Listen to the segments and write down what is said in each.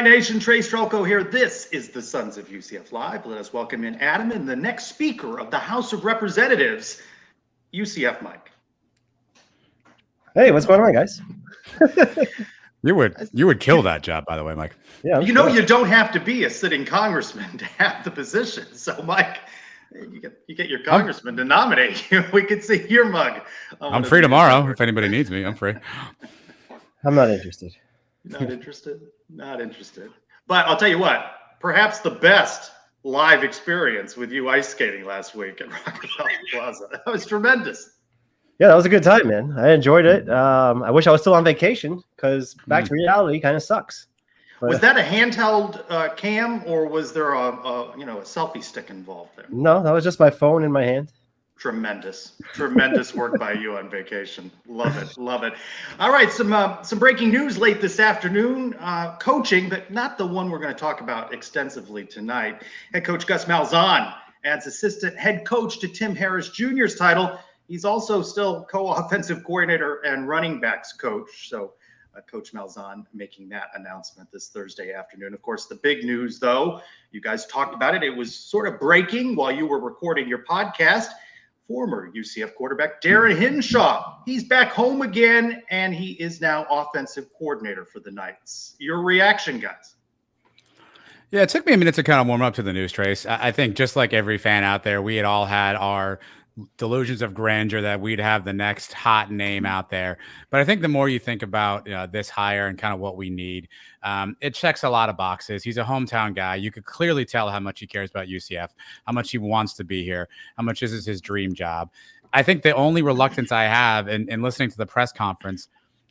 Nation, Trey Strelko here. This is the Sons of UCF Live. Let us welcome in Adam and the next speaker of the House of Representatives, UCF Mike. Hey, what's going on, guys? You would kill that job, by the way, Mike. Yeah, you know, you don't have to be a sitting congressman to have the position. So, Mike, you get your congressman to nominate you. We could see your mug. I'm free tomorrow if anybody needs me. I'm free. I'm not interested. Not interested? Not interested. But I'll tell you what, perhaps the best live experience with you ice skating last week at Rockefeller Plaza. That was tremendous. Yeah, that was a good time, man. I enjoyed it. I wish I was still on vacation because back to reality kind of sucks. But, was that a handheld cam, or was there a selfie stick involved there? No, that was just my phone in my hand. Tremendous work by you on vacation. Love it. All right, some breaking news late this afternoon. Coaching, but not the one we're going to talk about extensively tonight. Head coach Gus Malzahn adds assistant head coach to Tim Harris Jr.'s title. He's also still co-offensive coordinator and running backs coach. So Coach Malzahn making that announcement this Thursday afternoon. Of course, the big news, though, you guys talked about it. It was sort of breaking while you were recording your podcast. Former UCF quarterback Tyson Hinshaw. He's back home again, and he is now offensive coordinator for the Knights. Your reaction, guys? Yeah, it took me a minute to kind of warm up to the news, Trace. I think just like every fan out there, we had all had our delusions of grandeur that we'd have the next hot name out there. But I think the more you think about this hire and kind of what we need, it checks a lot of boxes. He's a hometown guy. You could clearly tell how much he cares about UCF, how much he wants to be here, how much this is his dream job. I think the only reluctance I have in listening to the press conference,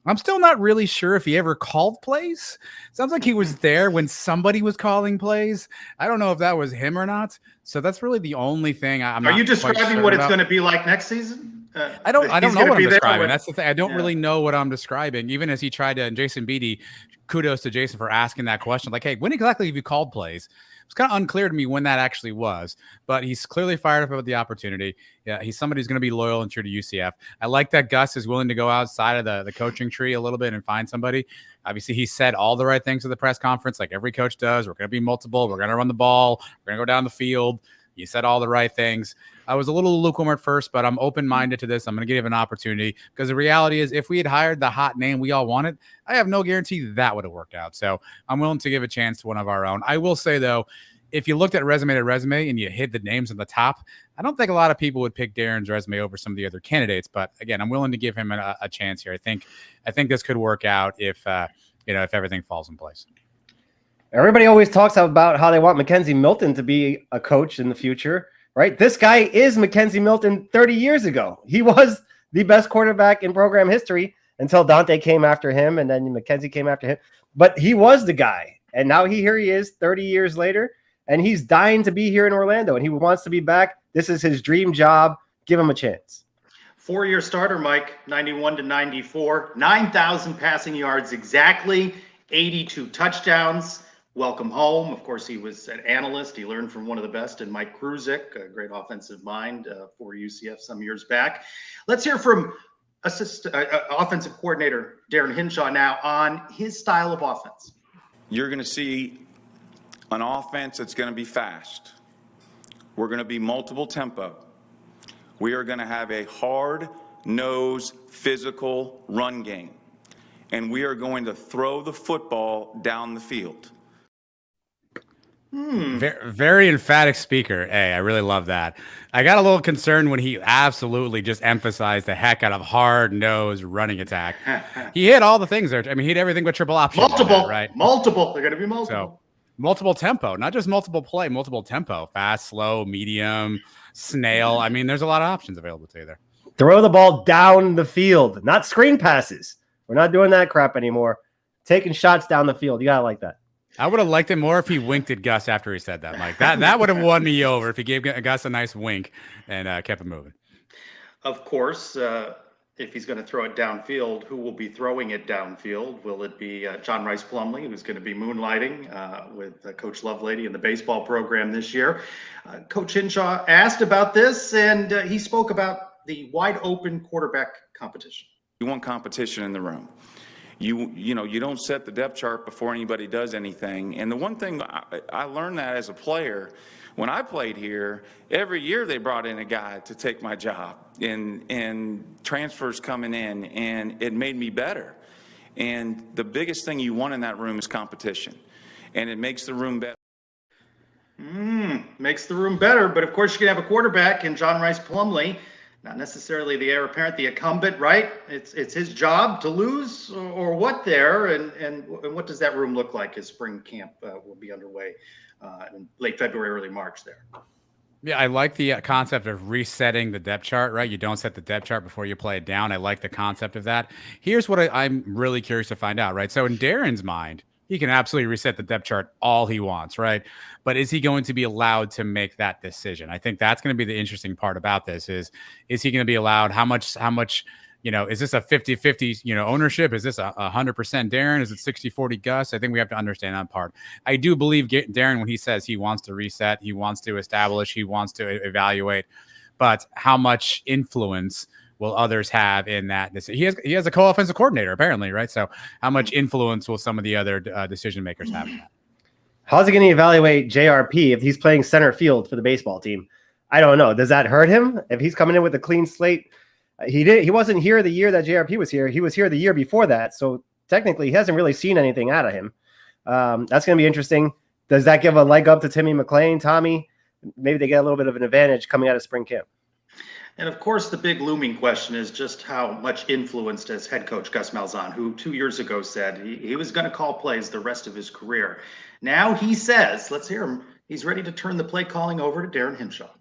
I'm still not really sure if he ever called plays. Sounds like he was there when somebody was calling plays. I don't know if that was him or not. So that's really the only thing I'm not. Are you describing sure what about. It's going to be like next season? I don't know what I'm describing. That's the thing. I don't really know what I'm describing. Even as he tried to, and Jason Beatty, kudos to Jason for asking that question. Like, hey, when exactly have you called plays? It's kind of unclear to me when that actually was, but he's clearly fired up about the opportunity. Yeah, he's somebody who's going to be loyal and true to UCF. I like that Gus is willing to go outside of the coaching tree a little bit and find somebody. Obviously, he said all the right things at the press conference, like every coach does. We're going to be multiple. We're going to run the ball. We're going to go down the field. You said all the right things. I was a little lukewarm at first, but I'm open-minded to this. I'm going to give him an opportunity because the reality is if we had hired the hot name we all wanted, I have no guarantee that would have worked out. So I'm willing to give a chance to one of our own. I will say, though, if you looked at resume to resume and you hit the names on the top, I don't think a lot of people would pick Darren's resume over some of the other candidates. But again, I'm willing to give him a chance here. I think this could work out if everything falls in place. Everybody always talks about how they want Mackenzie Milton to be a coach in the future, right? This guy is Mackenzie Milton 30 years ago. He was the best quarterback in program history until Dante came after him and then Mackenzie came after him. But he was the guy. And now here he is 30 years later. And he's dying to be here in Orlando, and he wants to be back. This is his dream job. Give him a chance. 4-year starter, Mike, 91 to 94, 9,000 passing yards exactly, 82 touchdowns. Welcome home. Of course, he was an analyst. He learned from one of the best in Mike Kruzik, a great offensive mind for UCF some years back. Let's hear from offensive coordinator Tyson Hinshaw now on his style of offense. You're going to see an offense that's going to be fast. We're going to be multiple tempo. We are going to have a hard-nosed, physical run game. And we are going to throw the football down the field. Very, very emphatic speaker. Hey, I really love that. I got a little concerned when he absolutely just emphasized the heck out of hard-nosed running attack. He hit all the things there. I mean, he hit everything but triple option. Multiple, right? Multiple. They're going to be multiple. So, multiple tempo, not just multiple play, multiple tempo, fast, slow, medium, snail. I mean, there's a lot of options available to you there. Throw the ball down the field, not screen passes. We're not doing that crap anymore. Taking shots down the field. You got to like that. I would have liked it more if he winked at Gus after he said that, Mike. That would have won me over if he gave Gus a nice wink and kept it moving. Of course, if he's going to throw it downfield, who will be throwing it downfield? Will it be John Rice Plumlee, who's going to be moonlighting with Coach Lovelady in the baseball program this year? Coach Hinshaw asked about this, and he spoke about the wide open quarterback competition. We want competition in the room. You know, you don't set the depth chart before anybody does anything. And the one thing I learned that as a player, when I played here, every year they brought in a guy to take my job, and transfers coming in, and it made me better. And the biggest thing you want in that room is competition, and it makes the room better. Makes the room better, but of course you can have a quarterback in John Rice Plumlee, not necessarily the heir apparent, the incumbent, right? It's his job to lose, or what there, and what does that room look like as spring camp will be underway in late February, early March there? Yeah, I like the concept of resetting the depth chart, right? You don't set the depth chart before you play it down. I like the concept of that. Here's what I'm really curious to find out, right? So in Darren's mind, he can absolutely reset the depth chart all he wants, right? But is he going to be allowed to make that decision? I think that's going to be the interesting part about this is he going to be allowed? How much, you know, is this a 50-50, you know, ownership? Is this a 100% Darren? Is it 60-40 Gus? I think we have to understand that part. I do believe Darren, when he says he wants to reset, he wants to establish, he wants to evaluate, but how much influence will others have in that? He has a co-offensive coordinator, apparently, right? So how much influence will some of the other decision makers have in that? How's he going to evaluate JRP if he's playing center field for the baseball team? I don't know. Does that hurt him if he's coming in with a clean slate? He wasn't here the year that JRP was here. He was here the year before that. So technically he hasn't really seen anything out of him. That's going to be interesting. Does that give a leg up to Timmy McClain, Tommy? Maybe they get a little bit of an advantage coming out of spring camp. And of course, the big looming question is just how much influenced as head coach Gus Malzahn, who 2 years ago said he was going to call plays the rest of his career. Now he says, let's hear him, he's ready to turn the play calling over to Darren Hinshaw.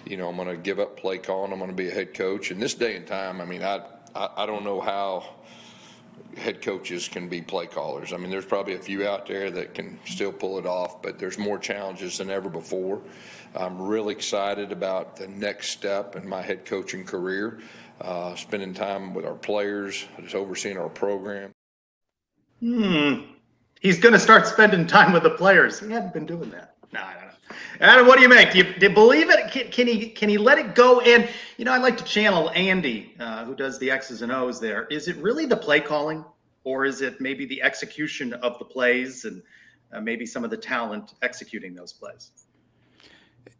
You know, I'm going to give up play calling. I'm going to be a head coach. In this day and time, I mean, I don't know how head coaches can be play callers. I mean, there's probably a few out there that can still pull it off, but there's more challenges than ever before. I'm really excited about the next step in my head coaching career, spending time with our players, just overseeing our program. He's going to start spending time with the players. He hadn't been doing that. No, I don't know. Adam, what do you make? Do you believe it? Can he let it go? And, you know, I like to channel Andy, who does the X's and O's there. Is it really the play calling, or is it maybe the execution of the plays and maybe some of the talent executing those plays?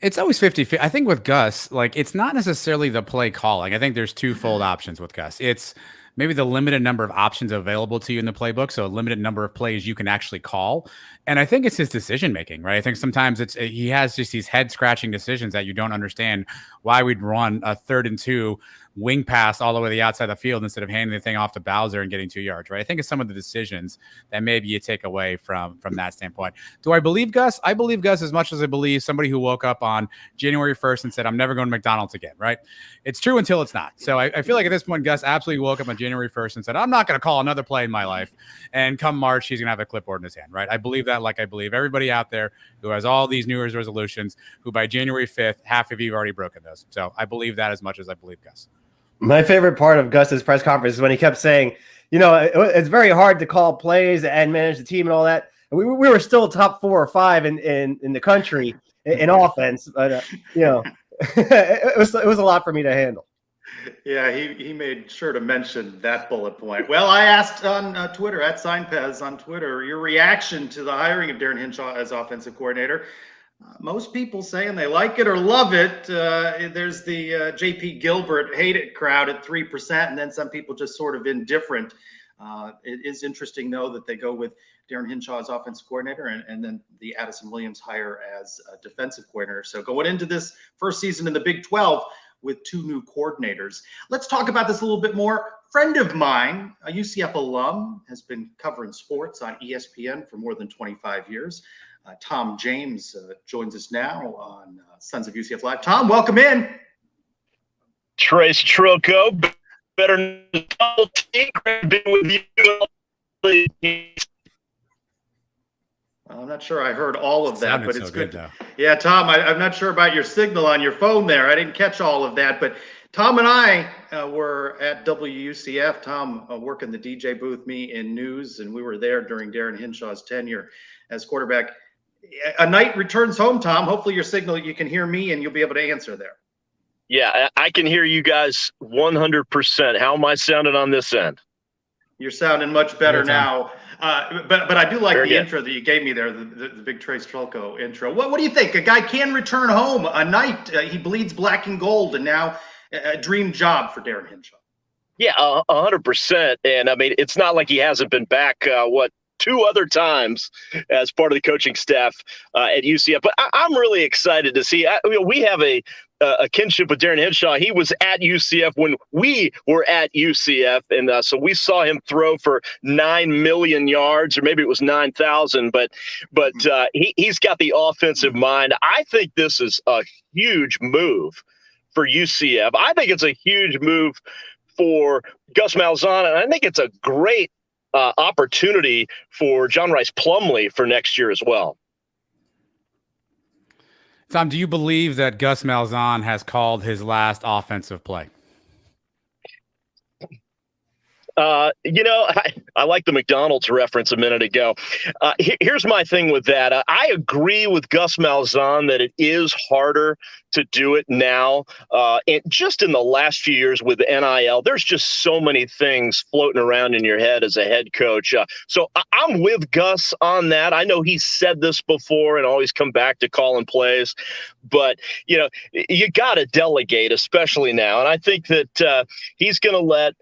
It's always 50-50. I think with Gus, like, it's not necessarily the play calling. I think there's twofold options with Gus. It's maybe the limited number of options available to you in the playbook, so a limited number of plays you can actually call. And I think it's his decision making, right? I think sometimes he has just these head scratching decisions that you don't understand why we'd run a 3rd and 2 wing pass all the way to the outside of the field instead of handing the thing off to Bowser and getting 2 yards, right? I think it's some of the decisions that maybe you take away from that standpoint. Do I believe Gus? I believe Gus as much as I believe somebody who woke up on January 1st and said, I'm never going to McDonald's again, right? It's true until it's not. So I feel like at this point, Gus absolutely woke up on January 1st and said, I'm not going to call another play in my life. And come March, he's going to have a clipboard in his hand, right? I believe that, like I believe everybody out there who has all these New Year's resolutions, who by January 5th, half of you have already broken those. So I believe that as much as I believe Gus. My favorite part of Gus's press conference is when he kept saying, you know, it's very hard to call plays and manage the team and all that. And we were still top 4 or 5 in the country in offense, but you know, it was a lot for me to handle. Yeah, he made sure to mention that bullet point. Well, I asked on Twitter, at SignPez on Twitter, your reaction to the hiring of Darren Hinshaw as offensive coordinator. Most people saying they like it or love it. There's the JP Gilbert hate it crowd at 3%, and then some people just sort of indifferent. It is interesting, though, that they go with Darren Hinshaw as offensive coordinator and then the Addison Williams hire as a defensive coordinator. So going into this first season in the Big 12 with 2 new coordinators. Let's talk about this a little bit more. Friend of mine, a UCF alum, has been covering sports on ESPN for more than 25 years. Tom James joins us now on Sons of UCF Live. Tom, welcome in. Trace Trilco, better than double T. Been with you. I'm not sure I heard all of that, but it's so good. Though. Yeah, Tom, I'm not sure about your signal on your phone there. I didn't catch all of that, but Tom and I were at WUCF. Tom working the DJ booth, me in news, and we were there during Darren Hinshaw's tenure as quarterback. A night returns home, Tom. Hopefully your signal, you can hear me and you'll be able to answer there. Yeah, I can hear you guys 100%. How am I sounding on this end? You're sounding much better now. But I do like the intro that you gave me there, the big Trace Trelko intro. What do you think? A guy can return home a night. He bleeds black and gold, and now a dream job for Darren Hinshaw. Yeah, 100%. And I mean, it's not like he hasn't been back, 2 other times as part of the coaching staff at UCF. But I'm really excited to see. We have a kinship with Darren Hinshaw. He was at UCF when we were at UCF, and so we saw him throw for 9 million yards, or maybe it was 9,000. But he's got the offensive mind. I think this is a huge move for UCF. I think it's a huge move for Gus Malzahn, and I think it's a great opportunity for John Rice Plumlee for next year as well. Tom, do you believe that Gus Malzahn has called his last offensive play? I like the McDonald's reference a minute ago. Here's my thing with that. I agree with Gus Malzahn that it is harder to do it now. And just in the last few years with NIL, there's just so many things floating around in your head as a head coach. So I'm with Gus on that. I know he's said this before and always come back to calling plays. But, you got to delegate, especially now. And I think that he's going to let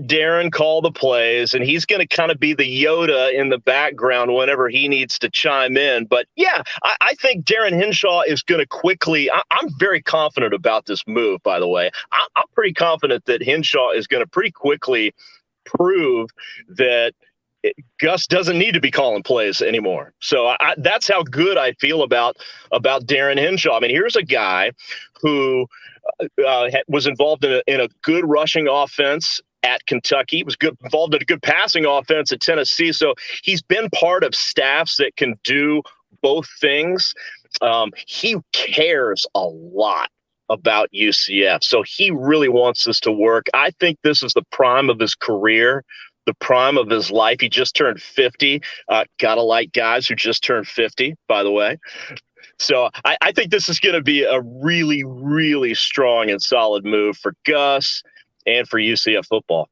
Darren call the plays, and he's going to kind of be the Yoda in the background whenever he needs to chime in. But, yeah, I think Darren Hinshaw is going to quickly – I'm very confident about this move, by the way. I'm pretty confident that Hinshaw is going to pretty quickly prove that Gus doesn't need to be calling plays anymore. So that's how good I feel about Darren Hinshaw. I mean, here's a guy who was involved in a good rushing offense at Kentucky. He was involved in a good passing offense at Tennessee. So he's been part of staffs that can do both things. He cares a lot about UCF. So he really wants this to work. I think this is the prime of his career, the prime of his life. He just turned 50. Gotta like guys who just turned 50, by the way. So I think this is going to be a really, really strong and solid move for Gus and for UCF football.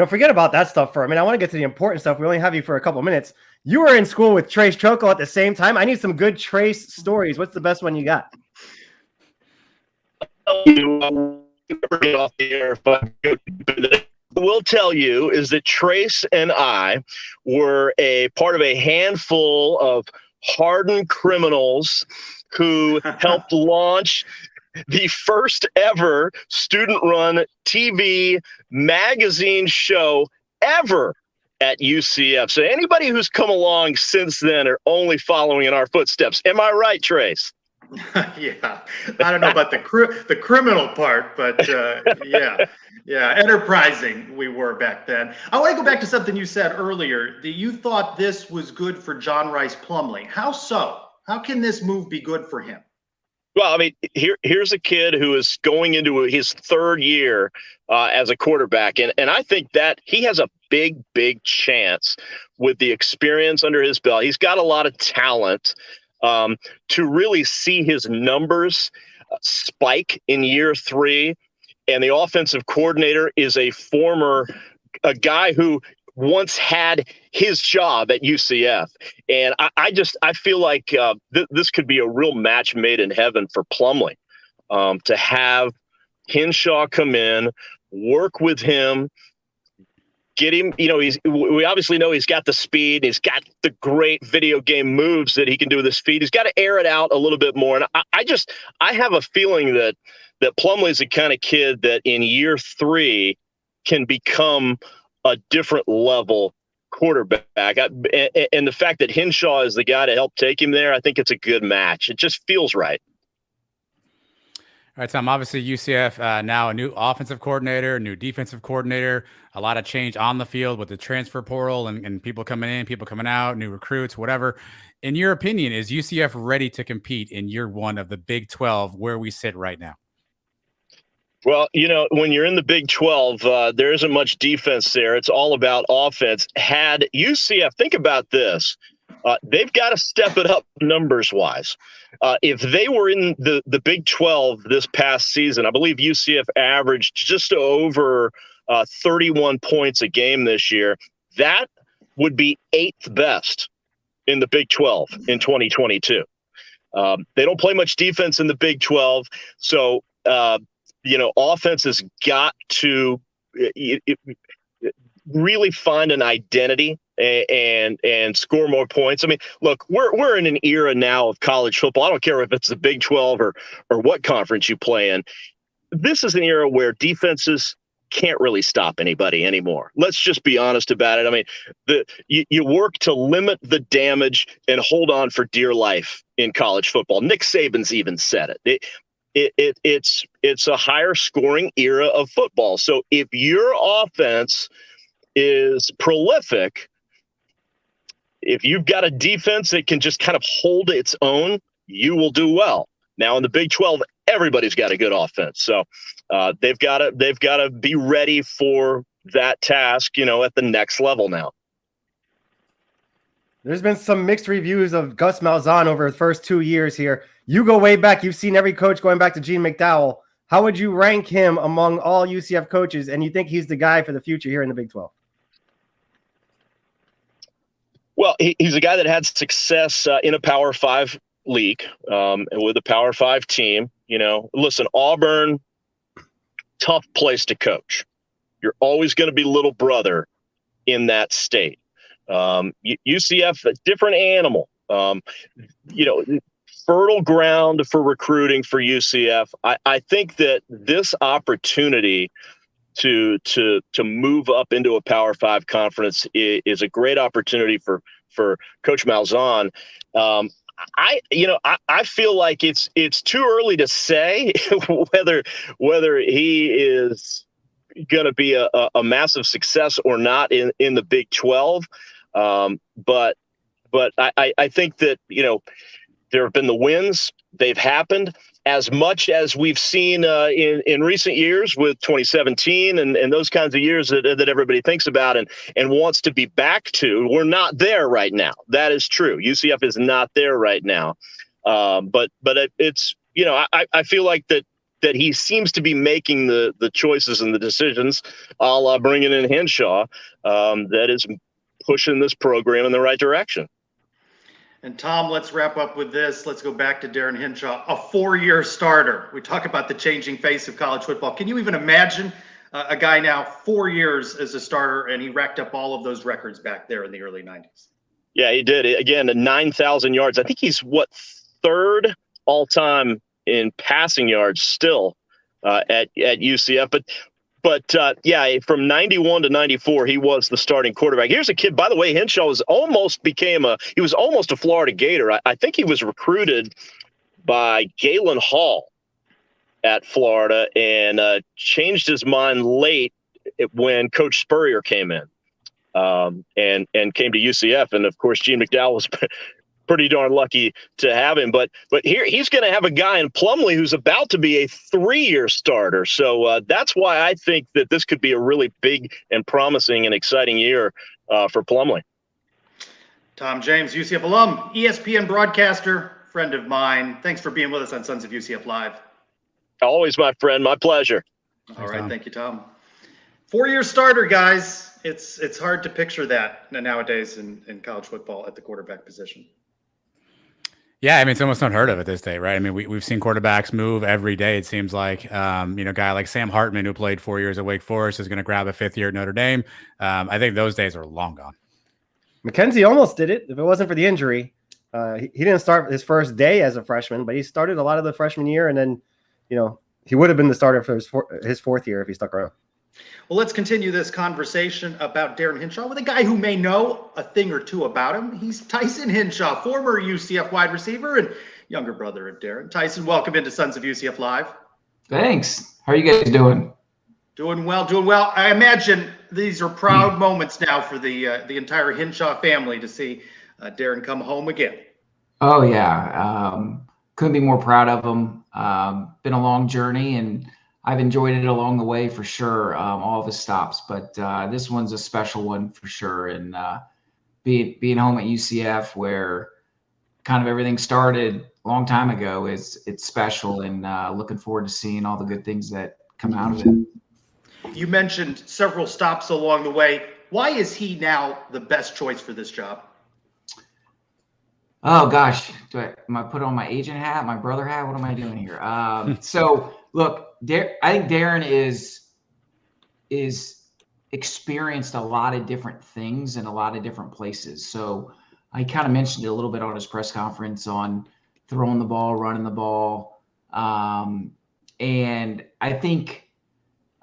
Forget about that stuff I want to get to the important stuff. We only have you for a couple of minutes. You were in school with Trace Trelko at the same time. I need some good Trace stories. What's the best one you got? Will tell you is that Trace and I were a part of a handful of hardened criminals who helped launch the first ever student-run TV magazine show ever at UCF. So anybody who's come along since then are only following in our footsteps. Am I right, Trace? Yeah, I don't know about the criminal part, but yeah, enterprising we were back then. I want to go back to something you said earlier, that you thought this was good for John Rice Plumlee. How so? How can this move be good for him? Well, I mean, here's a kid who is going into his 3rd year as a quarterback, and I think that he has a big chance with the experience under his belt. He's got a lot of talent. To really see his numbers spike in year 3. And the offensive coordinator is a guy who once had his job at UCF. And I feel like this could be a real match made in heaven for Plumlee, to have Hinshaw come in, work with him, get him, we obviously know he's got the speed. He's got the great video game moves that he can do with his feet. He's got to air it out a little bit more. And I have a feeling that Plumlee's the kind of kid that in year 3 can become a different level quarterback. And the fact that Hinshaw is the guy to help take him there, I think it's a good match. It just feels right. All right, Tom, obviously UCF now a new offensive coordinator, new defensive coordinator, a lot of change on the field with the transfer portal and people coming in, people coming out, new recruits, whatever. In your opinion, is UCF ready to compete in year 1 of the Big 12 where we sit right now? Well, when you're in the Big 12, there isn't much defense there. It's all about offense. Had UCF, think about this. they've got to step it up numbers wise. If they were in the Big 12 this past season, I believe UCF averaged just over 31 points a game this year. That would be 8th best in the Big 12 in 2022. They don't play much defense in the Big 12, so offense has got to really find an identity and score more points. I mean, look, we're in an era now of college football. I don't care if it's the Big 12 or what conference you play in. This is an era where defenses can't really stop anybody anymore. Let's just be honest about it. I mean, you work to limit the damage and hold on for dear life in college football. Nick Saban's even said it. It's a higher scoring era of football. So if your offense is prolific, if you've got a defense that can just kind of hold its own, you will do well. Now in the Big 12, everybody's got a good offense, so they've got to be ready for that task, at the next level now. There's been some mixed reviews of Gus Malzahn over his first 2 years here. You go way back. You've seen every coach going back to Gene McDowell. How would you rank him among all UCF coaches, and you think he's the guy for the future here in the Big 12? Well, he's a guy that had success in a Power 5 league and with a Power 5 team. Listen, Auburn, tough place to coach. You're always going to be little brother in that state. UCF, a different animal. Fertile ground for recruiting for UCF. I think that this opportunity to move up into a Power 5 conference is a great opportunity for Coach Malzahn. I feel like it's too early to say whether he is going to be a massive success or not in the Big 12. But I think that, there have been the wins. They've happened. As much as we've seen in recent years with 2017 and those kinds of years that everybody thinks about and wants to be back to, we're not there right now. That is true. UCF is not there right now. But it's, I feel like that he seems to be making the choices and the decisions, a la bringing in Hinshaw, that is pushing this program in the right direction. And Tom, let's wrap up with this. Let's go back to Darren Hinshaw, a 4-year starter. We talk about the changing face of college football. Can you even imagine a guy now 4 years as a starter, and he racked up all of those records back there in the early 90s? Yeah, he did. Again, 9,000 yards. I think he's third all-time in passing yards still at UCF. But from 91 to 94, he was the starting quarterback. Here's a kid, by the way, Hinshaw was almost a Florida Gator. I think he was recruited by Galen Hall at Florida and changed his mind late when Coach Spurrier came in and came to UCF. And of course, Gene McDowell was pretty darn lucky to have him. But here he's going to have a guy in Plumlee who's about to be a 3-year starter. So that's why I think that this could be a really big and promising and exciting year for Plumlee. Tom James, UCF alum, ESPN broadcaster, friend of mine. Thanks for being with us on Sons of UCF Live. Always my friend. My pleasure. All right. Thank you, Tom. 4-year starter, guys. It's hard to picture that nowadays in college football at the quarterback position. Yeah, I mean, it's almost unheard of at this day, right? I mean, we've seen quarterbacks move every day, it seems like. A guy like Sam Hartman, who played 4 years at Wake Forest, is going to grab a 5th year at Notre Dame. I think those days are long gone. Mackenzie almost did it if it wasn't for the injury. He didn't start his first day as a freshman, but he started a lot of the freshman year, and then, he would have been the starter for his 4th year if he stuck around. Well, let's continue this conversation about Darren Hinshaw with a guy who may know a thing or two about him. He's Tyson Hinshaw, former UCF wide receiver and younger brother of Darren. Tyson, welcome into Sons of UCF Live. Thanks. How are you guys doing? Doing well. I imagine these are proud moments now for the entire Hinshaw family to see Darren come home again. Oh, yeah. Couldn't be more proud of him. Been a long journey, and I've enjoyed it along the way for sure, all of his stops. But this one's a special one for sure. And being home at UCF, where kind of everything started a long time ago, it's special, and looking forward to seeing all the good things that come out of it. You mentioned several stops along the way. Why is he now the best choice for this job? Oh gosh, am I put on my agent hat, my brother hat? What am I doing here? So look, I think Darren is experienced a lot of different things in a lot of different places. So I kind of mentioned it a little bit on his press conference on throwing the ball, running the ball. And I think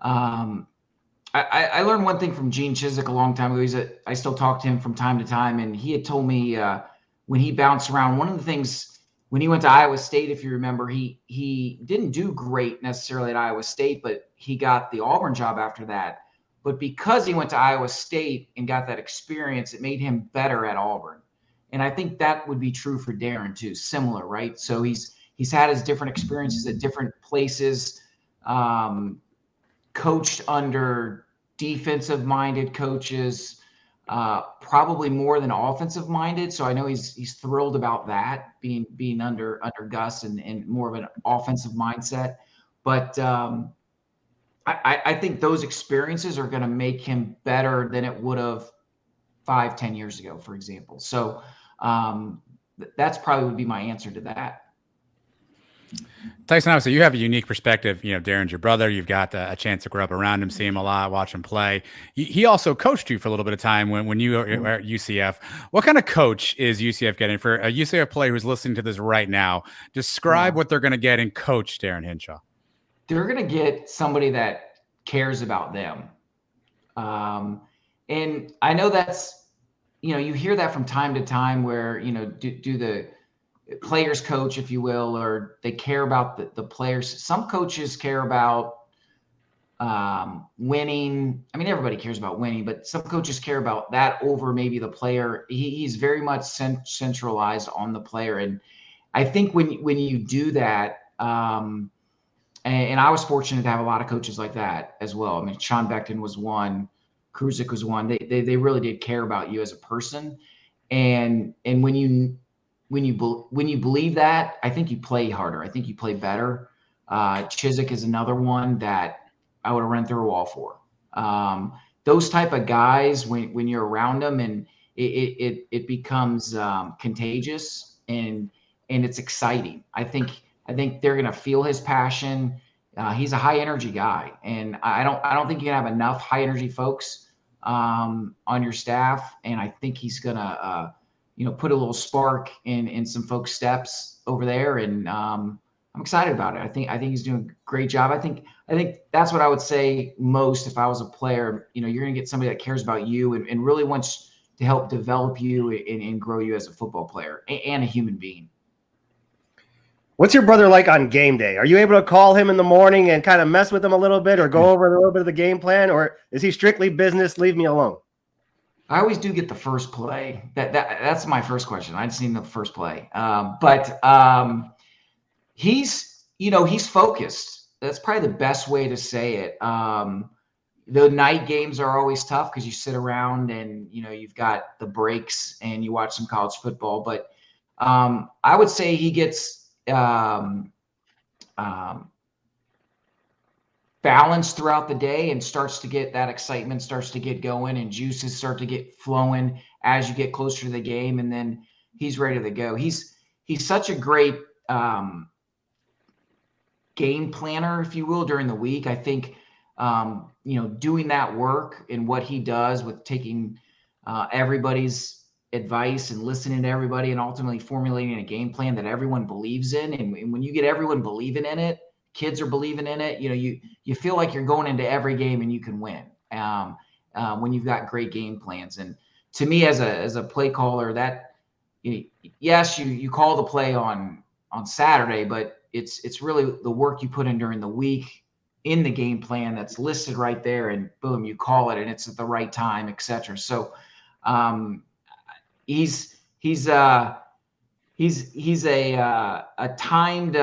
I learned one thing from Gene Chizik a long time ago. I still talk to him from time to time, and he had told me when he bounced around, one of the things when he went to Iowa State, if you remember, he didn't do great necessarily at Iowa State, but he got the Auburn job after that. But because he went to Iowa State and got that experience, it made him better at Auburn. And I think that would be true for Darren too, similar, right? So he's had his different experiences at different places, coached under defensive-minded coaches, probably more than offensive-minded. So I know he's thrilled about that, being under Gus and more of an offensive mindset. But I think those experiences are going to make him better than it would have 5-10 years ago, for example. So that's probably would be my answer to that. Tyson, obviously, you have a unique perspective. You know, Darren's your brother. You've got a chance to grow up around him, see him a lot, watch him play. He also coached you for a little bit of time when you were at UCF. What kind of coach is UCF getting? For a UCF player who's listening to this right now, describe what they're going to get in Coach Darren Hinshaw. They're going to get somebody that cares about them. And I know that's, you hear that from time to time where, do the players coach, if you will, or they care about the players. Some coaches care about winning. I mean, everybody cares about winning, but some coaches care about that over maybe the player. He's very much centralized on the player. And I think when you do that, and I was fortunate to have a lot of coaches like that as well. I mean, Sean Beckton was one, Kruzik was one. They really did care about you as a person. And when you believe that, I think you play harder. I think you play better. Chizik is another one that I would have run through a wall for. Those type of guys, when you're around them, and it becomes contagious and it's exciting. I think they're going to feel his passion. He's a high energy guy, and I don't think you can have enough high energy folks on your staff. And I think he's going to put a little spark in some folks' steps over there. And I'm excited about it. I think he's doing a great job. I think that's what I would say most if I was a player. You're going to get somebody that cares about you and really wants to help develop you and grow you as a football player and a human being. What's your brother like on game day? Are you able to call him in the morning and kind of mess with him a little bit or go over a little bit of the game plan, or is he strictly business, leave me alone? I always do get the first play. That's my first question. I just need the first play. But he's focused. That's probably the best way to say it. The night games are always tough because you sit around and you've got the breaks and you watch some college football. But I would say he gets balanced throughout the day and starts to get that excitement, starts to get going, and juices start to get flowing as you get closer to the game, and then he's ready to go. He's such a great game planner, if you will, during the week. I think doing that work and what he does with taking everybody's advice and listening to everybody and ultimately formulating a game plan that everyone believes in. And when you get everyone believing in it, kids are believing in it, you feel like you're going into every game and you can win when you've got great game plans. And to me, as a play caller, that yes, you call the play on Saturday, but it's really the work you put in during the week in the game plan that's listed right there, and boom, you call it and it's at the right time, etc. So he's a timed,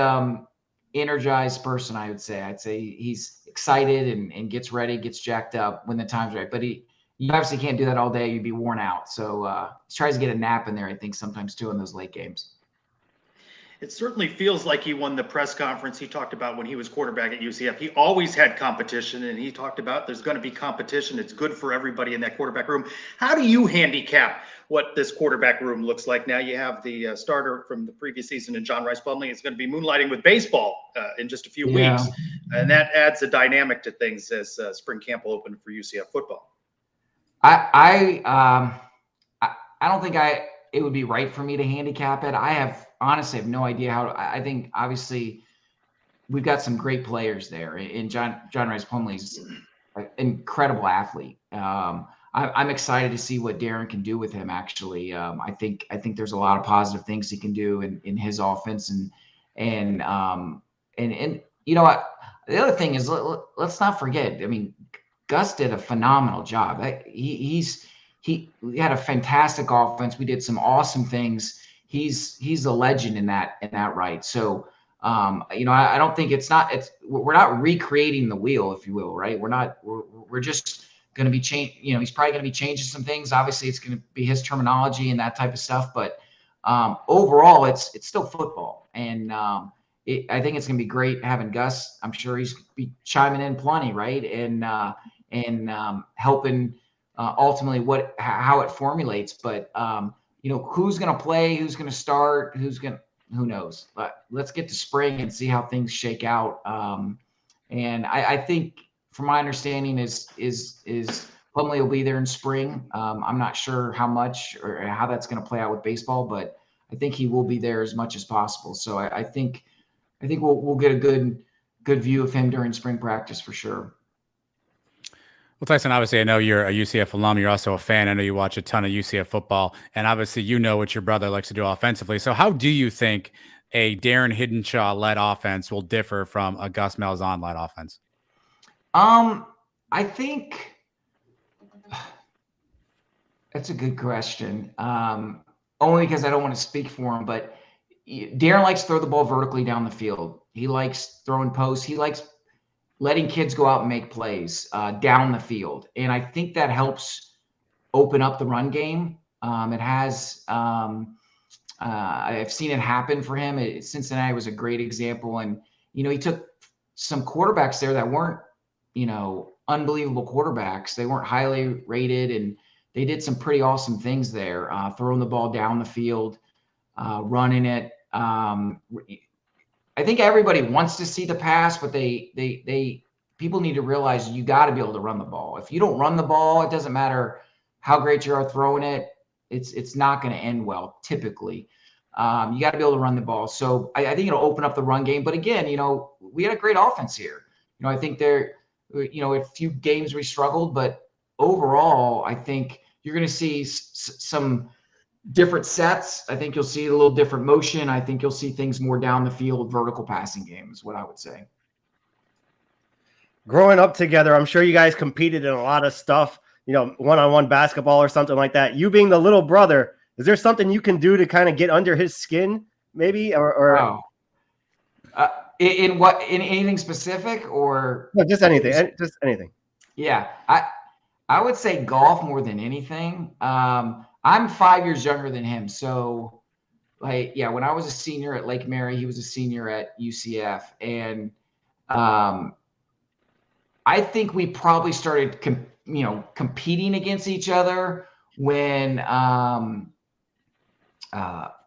energized person. I'd say he's excited and gets ready, gets jacked up when the time's right. But you obviously can't do that all day. You'd be worn out. So he tries to get a nap in there, I think, sometimes too in those late games. It certainly feels like he won the press conference. He talked about when he was quarterback at UCF, he always had competition, and he talked about there's going to be competition. It's good for everybody in that quarterback room. How do you handicap what this quarterback room looks like now? You have the starter from the previous season in John Rice Plumlee. It's going to be moonlighting with baseball in just a few weeks, and that adds a dynamic to things as spring camp will open for UCF football. I don't think it would be right for me to handicap it. I honestly have no idea how to. I think obviously we've got some great players there, and John Rice Plumlee's an incredible athlete. I'm excited to see what Darren can do with him. Actually, I think there's a lot of positive things he can do in his offense, and you know what? The other thing is, let's not forget. I mean, Gus did a phenomenal job. He had a fantastic offense. We did some awesome things. He's a legend in that right. So, you know, I don't think we're not recreating the wheel, if you will, right? We're just going to be you know, he's probably going to be changing some things. Obviously it's going to be his terminology and that type of stuff, but overall it's still football. And I think it's going to be great having Gus. I'm sure he's be chiming in plenty, right? And helping ultimately how it formulates. But you know, who's going to play, who's going to start, who knows? But let's get to spring and see how things shake out. And I think, from my understanding, is Plumlee will be there in spring. I'm not sure how much or how that's going to play out with baseball, but I think he will be there as much as possible. So I think we'll get a good view of him during spring practice for sure. Well, Tyson, obviously, I know you're a UCF alum. You're also a fan. I know you watch a ton of UCF football, and obviously, you know what your brother likes to do offensively. So, how do you think a Darren Hinshaw-led offense will differ from a Gus Malzahn-led offense? I think that's a good question. Only because I don't want to speak for him, but Darren likes to throw the ball vertically down the field. He likes throwing posts. He likes letting kids go out and make plays down the field. And I think that helps open up the run game. It has, I've seen it happen for him. Cincinnati was a great example. And, you know, he took some quarterbacks there that weren't, you know, unbelievable quarterbacks. They weren't highly rated, and they did some pretty awesome things there, throwing the ball down the field, running it. I think everybody wants to see the pass, but people need to realize you got to be able to run the ball. If you don't run the ball, it doesn't matter how great you are throwing it. It's not going to end well typically. You got to be able to run the ball. So I think it'll open up the run game. But again, you know, we had a great offense here. You know, I think you know, a few games we struggled, but overall, I think you're going to see some different sets. I think you'll see a little different motion. I think you'll see things more down the field, vertical passing game is what I would say. Growing up together, I'm sure you guys competed in a lot of stuff, you know, one-on-one basketball or something like that. You being the little brother, is there something you can do to kind of get under his skin maybe? Or in anything specific or no, just anything, just anything. Yeah. I would say golf more than anything. I'm 5 years younger than him. So like, yeah, when I was a senior at Lake Mary, he was a senior at UCF. And I think we probably started, competing against each other when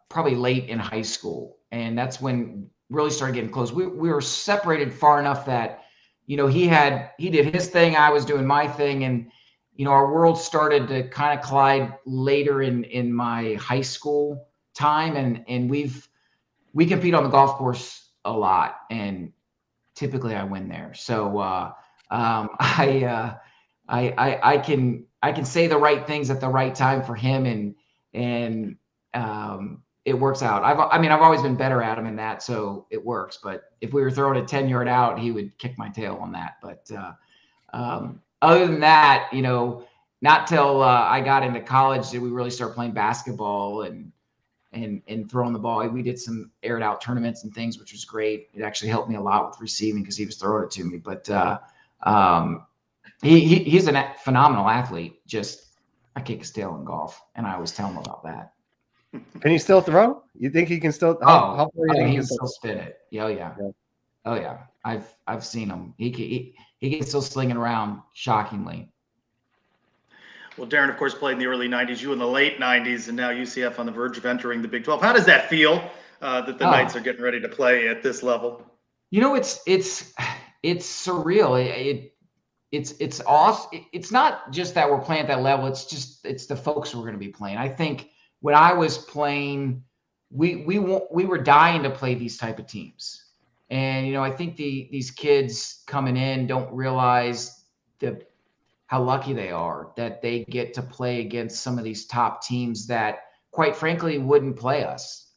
probably late in high school. And that's when really started getting close. We were separated far enough that, you know, he did his thing, I was doing my thing. And, you know, our world started to kind of collide later in my high school time. And we compete on the golf course a lot. And typically I win there. So I can say the right things at the right time for him, and it works out. I've always been better at him in that, so it works. But if we were throwing a 10-yard out, he would kick my tail on that. But other than that, you know, not till I got into college did we really start playing basketball and throwing the ball. We did some aired out tournaments and things, which was great. It actually helped me a lot with receiving because he was throwing it to me. But He's a phenomenal athlete. Just I kick his tail in golf, and I always tell him about that. Can he still throw? You think he can still? How far do you think he can still spin it? Oh yeah. Oh yeah. I've seen him. He can still sling it around shockingly. Well, Darren, of course, played in the early 90s, you in the late 90s, and now UCF on the verge of entering the Big 12. How does that feel that the Knights are getting ready to play at this level? You know, it's surreal. It's awesome. It's not just that we're playing at that level. It's the folks we're going to be playing. I think when I was playing, we were dying to play these type of teams, and I think these kids coming in don't realize how lucky they are that they get to play against some of these top teams that, quite frankly, wouldn't play us.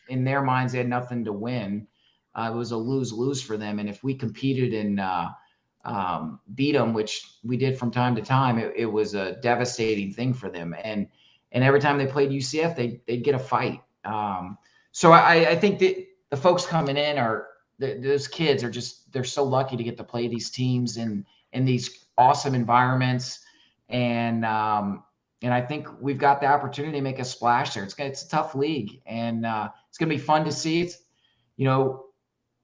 In their minds, they had nothing to win. It was a lose-lose for them, and if we competed and beat them, which we did from time to time, it was a devastating thing for them. And every time they played UCF, they'd get a fight. So I think that the folks coming in those kids they're so lucky to get to play these teams in these awesome environments. And I think we've got the opportunity to make a splash there. It's a tough league, and it's going to be fun to see. It's,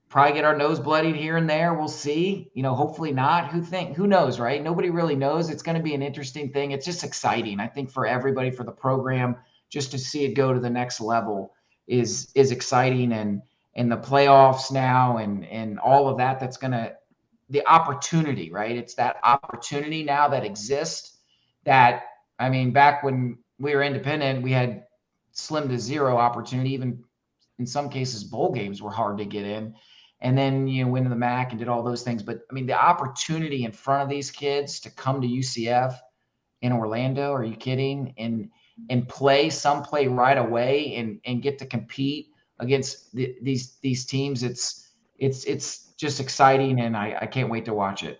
probably get our nose bloodied here and there. We'll see, hopefully not. Who knows, right? Nobody really knows. It's going to be an interesting thing. It's just exciting. I think for everybody, for the program, just to see it go to the next level is exciting. And the playoffs now and all of that, the opportunity, right? It's that opportunity now that exists that, back when we were independent, we had slim to zero opportunity. Even in some cases, bowl games were hard to get in. And then went to the MAC and did all those things. But the opportunity in front of these kids to come to UCF in Orlando, are you kidding? And play right away and get to compete against these teams. It's just exciting, and I can't wait to watch it.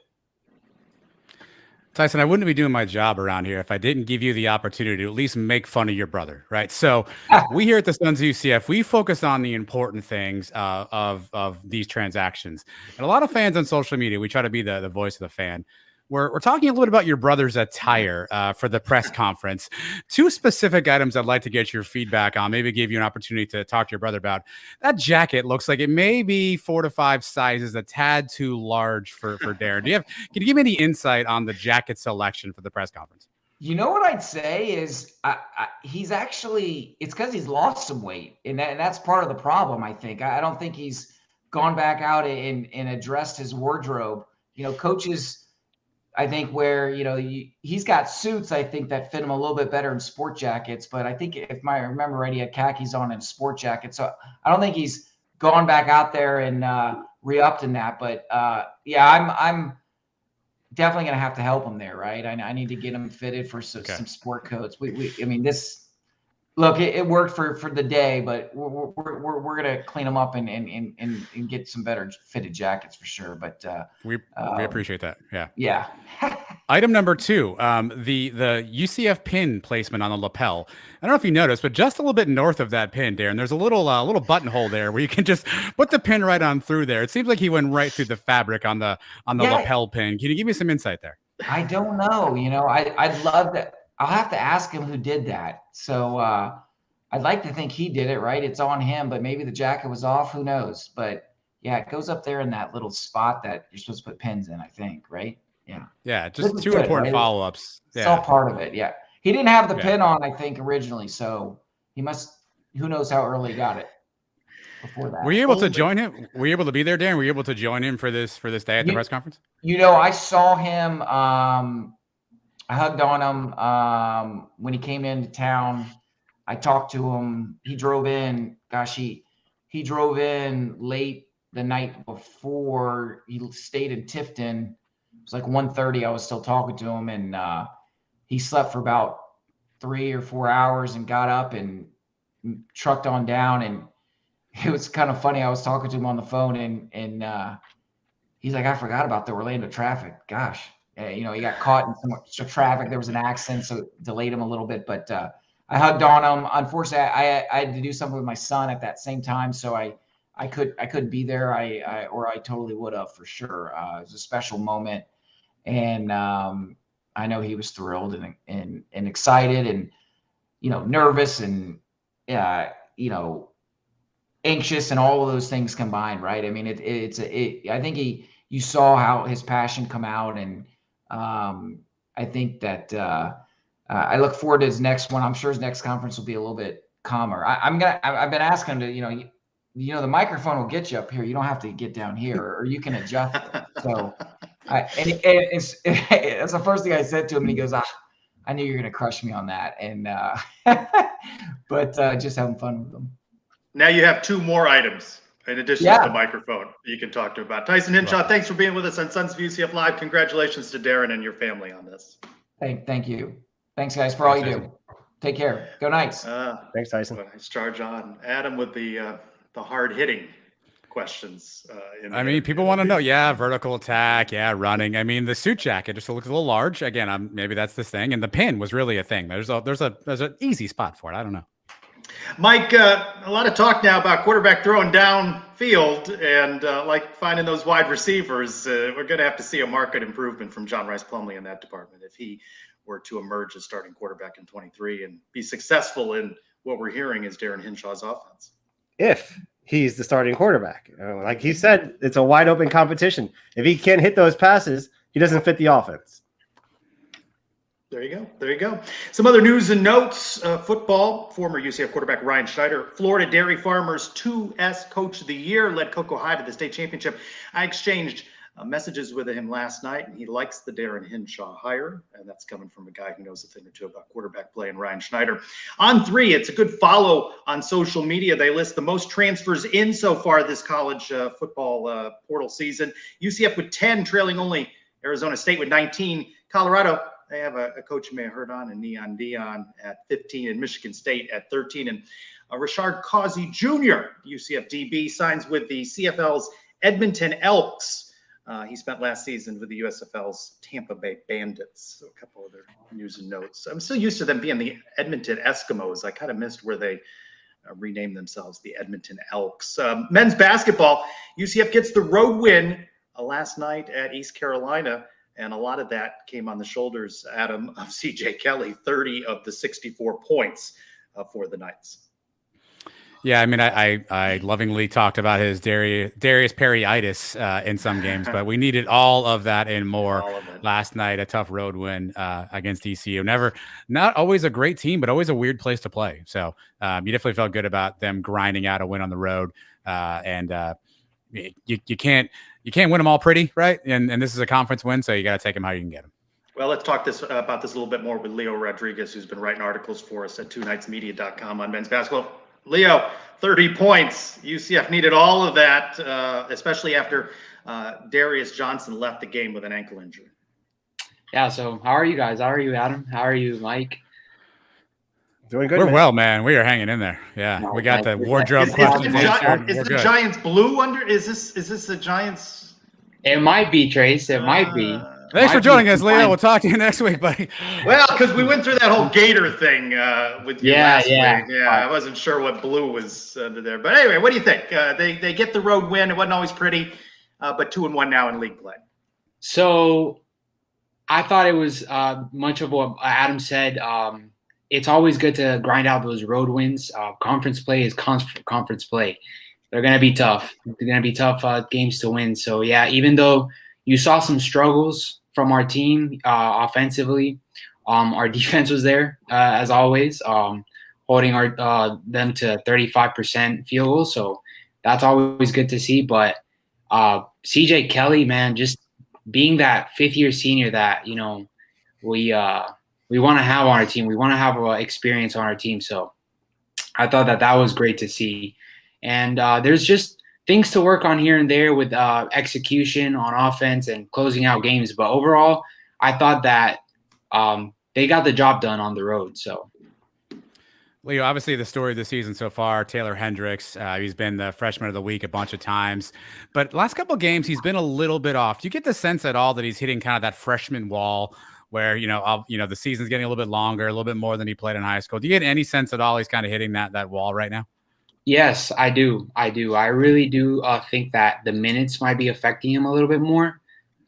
Tyson, I wouldn't be doing my job around here if I didn't give you the opportunity to at least make fun of your brother, right? So we here at the Sons of UCF, we focus on the important things of these transactions. And a lot of fans on social media, we try to be the voice of the fan. We're talking a little bit about your brother's attire for the press conference. Two specific items I'd like to get your feedback on, maybe give you an opportunity to talk to your brother about. That jacket looks like it may be 4 to 5 sizes, a tad too large for Darren. Can you give me any insight on the jacket selection for the press conference? You know what I'd say is he's actually, it's because he's lost some weight, and that's part of the problem, I think. I don't think he's gone back out and addressed his wardrobe. Coaches, I think where, he's got suits, I think, that fit him a little bit better in sport jackets. But I think if I remember right, he had khakis on and a sport jacket. So I don't think he's gone back out there and re-upped in that. But I'm definitely going to have to help him there, right? I need to get him fitted for some sport coats. It worked for the day, but we're gonna clean them up and get some better fitted jackets for sure. But we appreciate that. Yeah. Item number 2, the UCF pin placement on the lapel. I don't know if you noticed, but just a little bit north of that pin, Darren, there's a little buttonhole there where you can just put the pin right on through there. It seems like he went right through the fabric on the lapel pin. Can you give me some insight there? I don't know. I'd love that. I'll have to ask him who did that. So I'd like to think he did it, right? It's on him, but maybe the jacket was off. Who knows? But yeah, it goes up there in that little spot that you're supposed to put pins in, I think, right? Yeah. Yeah, just two important follow-ups. It's all part of it. Yeah. He didn't have the pin on, I think, originally. So he must, who knows how early he got it before that. Were you able to join him? Were you able to be there, Darren? Were you able to join him for this day at the press conference? I saw him. I hugged on him when he came into town. I talked to him. He drove in. Gosh, he drove in late the night before. He stayed in Tifton. It was like 1:30. I was still talking to him, and he slept for about 3 or 4 hours and got up and trucked on down. And it was kind of funny. I was talking to him on the phone, and he's like, I forgot about the Orlando traffic. Gosh. He got caught in some traffic. There was an accident, so it delayed him a little bit. But I hugged on him. Unfortunately, I had to do something with my son at that same time, so I couldn't be there. I totally would have for sure. It was a special moment, And I know he was thrilled and excited and, nervous and, anxious and all of those things combined, right? I mean, I think you saw how his passion come out, and I think that I look forward to his next one. I'm sure his next conference will be a little bit calmer. I've been asking him to, the microphone will get you up here. You don't have to get down here, or you can adjust it. So, it's that's the first thing I said to him, and he goes, I knew you were going to crush me on that. And, but just having fun with him. Now you have 2 more items in addition to the microphone you can talk to about. Tyson Hinshaw, thanks for being with us on Sons of UCF Live. Congratulations to Darren and your family on this. Thank you. Thanks, guys, for all you do. Take care. Go Knights. Thanks, Tyson. Nice charge on. Adam with the hard-hitting questions. People want to know, vertical attack, running. The suit jacket just looks a little large. Again, maybe that's this thing. And the pin was really a thing. There's an easy spot for it. I don't know. Mike, a lot of talk now about quarterback throwing downfield and like finding those wide receivers. We're going to have to see a market improvement from John Rice Plumlee in that department if he were to emerge as starting quarterback in 23 and be successful in what we're hearing is Darren Hinshaw's offense. If he's the starting quarterback. Like he said, it's a wide open competition. If he can't hit those passes, he doesn't fit the offense. There you go. Some other news and notes. Football, former UCF quarterback Ryan Schneider, Florida Dairy Farmers 2S Coach of the Year, led Cocoa High to the state championship. I exchanged messages with him last night, and he likes the Darren Hinshaw hire, and that's coming from a guy who knows a thing or two about quarterback play, and Ryan Schneider. On 3, it's a good follow on social media. They list the most transfers in so far this college football portal season. UCF with 10, trailing only Arizona State with 19. Colorado, they have a coach you may have heard on, and Neon Dion at 15, and Michigan State at 13. And Rashard Causey Jr., UCF DB, signs with the CFL's Edmonton Elks. He spent last season with the USFL's Tampa Bay Bandits. So a couple other news and notes. I'm still used to them being the Edmonton Eskimos. I kind of missed where they renamed themselves the Edmonton Elks. Men's basketball, UCF gets the road win last night at East Carolina. And a lot of that came on the shoulders, Adam, of CJ Kelly, 30 of the 64 points for the Knights. Yeah, I lovingly talked about his Darius Perry-itis in some games, but we needed all of that and more last night. A tough road win against ECU. Not always a great team, but always a weird place to play. So you definitely felt good about them grinding out a win on the road. You can't win them all pretty, right? And this is a conference win, so you got to take them how you can get them. Well, let's talk about this a little bit more with Leo Rodriguez, who's been writing articles for us at twonightsmedia.com on men's basketball. Leo, 30 points. UCF needed all of that, especially after Darius Johnson left the game with an ankle injury. Yeah, so how are you guys? How are you, Adam? How are you, Mike? Doing good. We're well, man. We are hanging in there. Yeah, we got the wardrobe question. Is the Giants blue under? Is this the Giants? It might be, Trace. It might be. Thanks for joining us, Leo. We'll talk to you next week, buddy. Well, because we went through that whole Gator thing with you last week. Yeah, I wasn't sure what blue was under there. But anyway, what do you think? They get the road win. It wasn't always pretty, but 2-1 now in league play. So I thought it was much of what Adam said. It's always good to grind out those road wins. Conference play is conference play. They're going to be tough. They're going to be tough games to win. So, yeah, even though you saw some struggles from our team offensively, our defense was there, as always, holding them to 35% field goals. So that's always good to see. But CJ Kelly, man, just being that fifth-year senior that, we want to have on our team. We want to have experience on our team. So I thought that was great to see. And there's just things to work on here and there with execution on offense and closing out games. But overall, I thought that they got the job done on the road. So, Leo, obviously the story of the season so far, Taylor Hendricks, he's been the freshman of the week a bunch of times. But last couple of games, he's been a little bit off. Do you get the sense at all that he's hitting kind of that freshman wall where, the season's getting a little bit longer, a little bit more than he played in high school? Do you get any sense at all he's kind of hitting that wall right now? Yes, I do. I really do think that the minutes might be affecting him a little bit more.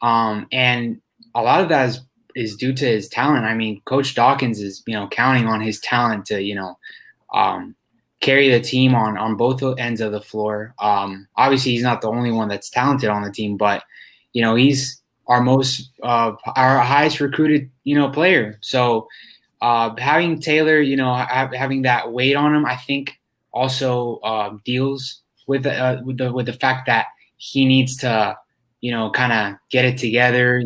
And a lot of that is due to his talent. I mean, Coach Dawkins is, counting on his talent to, carry the team on both ends of the floor. Obviously, he's not the only one that's talented on the team, but, he's our highest recruited, player. So having Taylor, having that weight on him, I think also deals with the fact that he needs to, kind of get it together,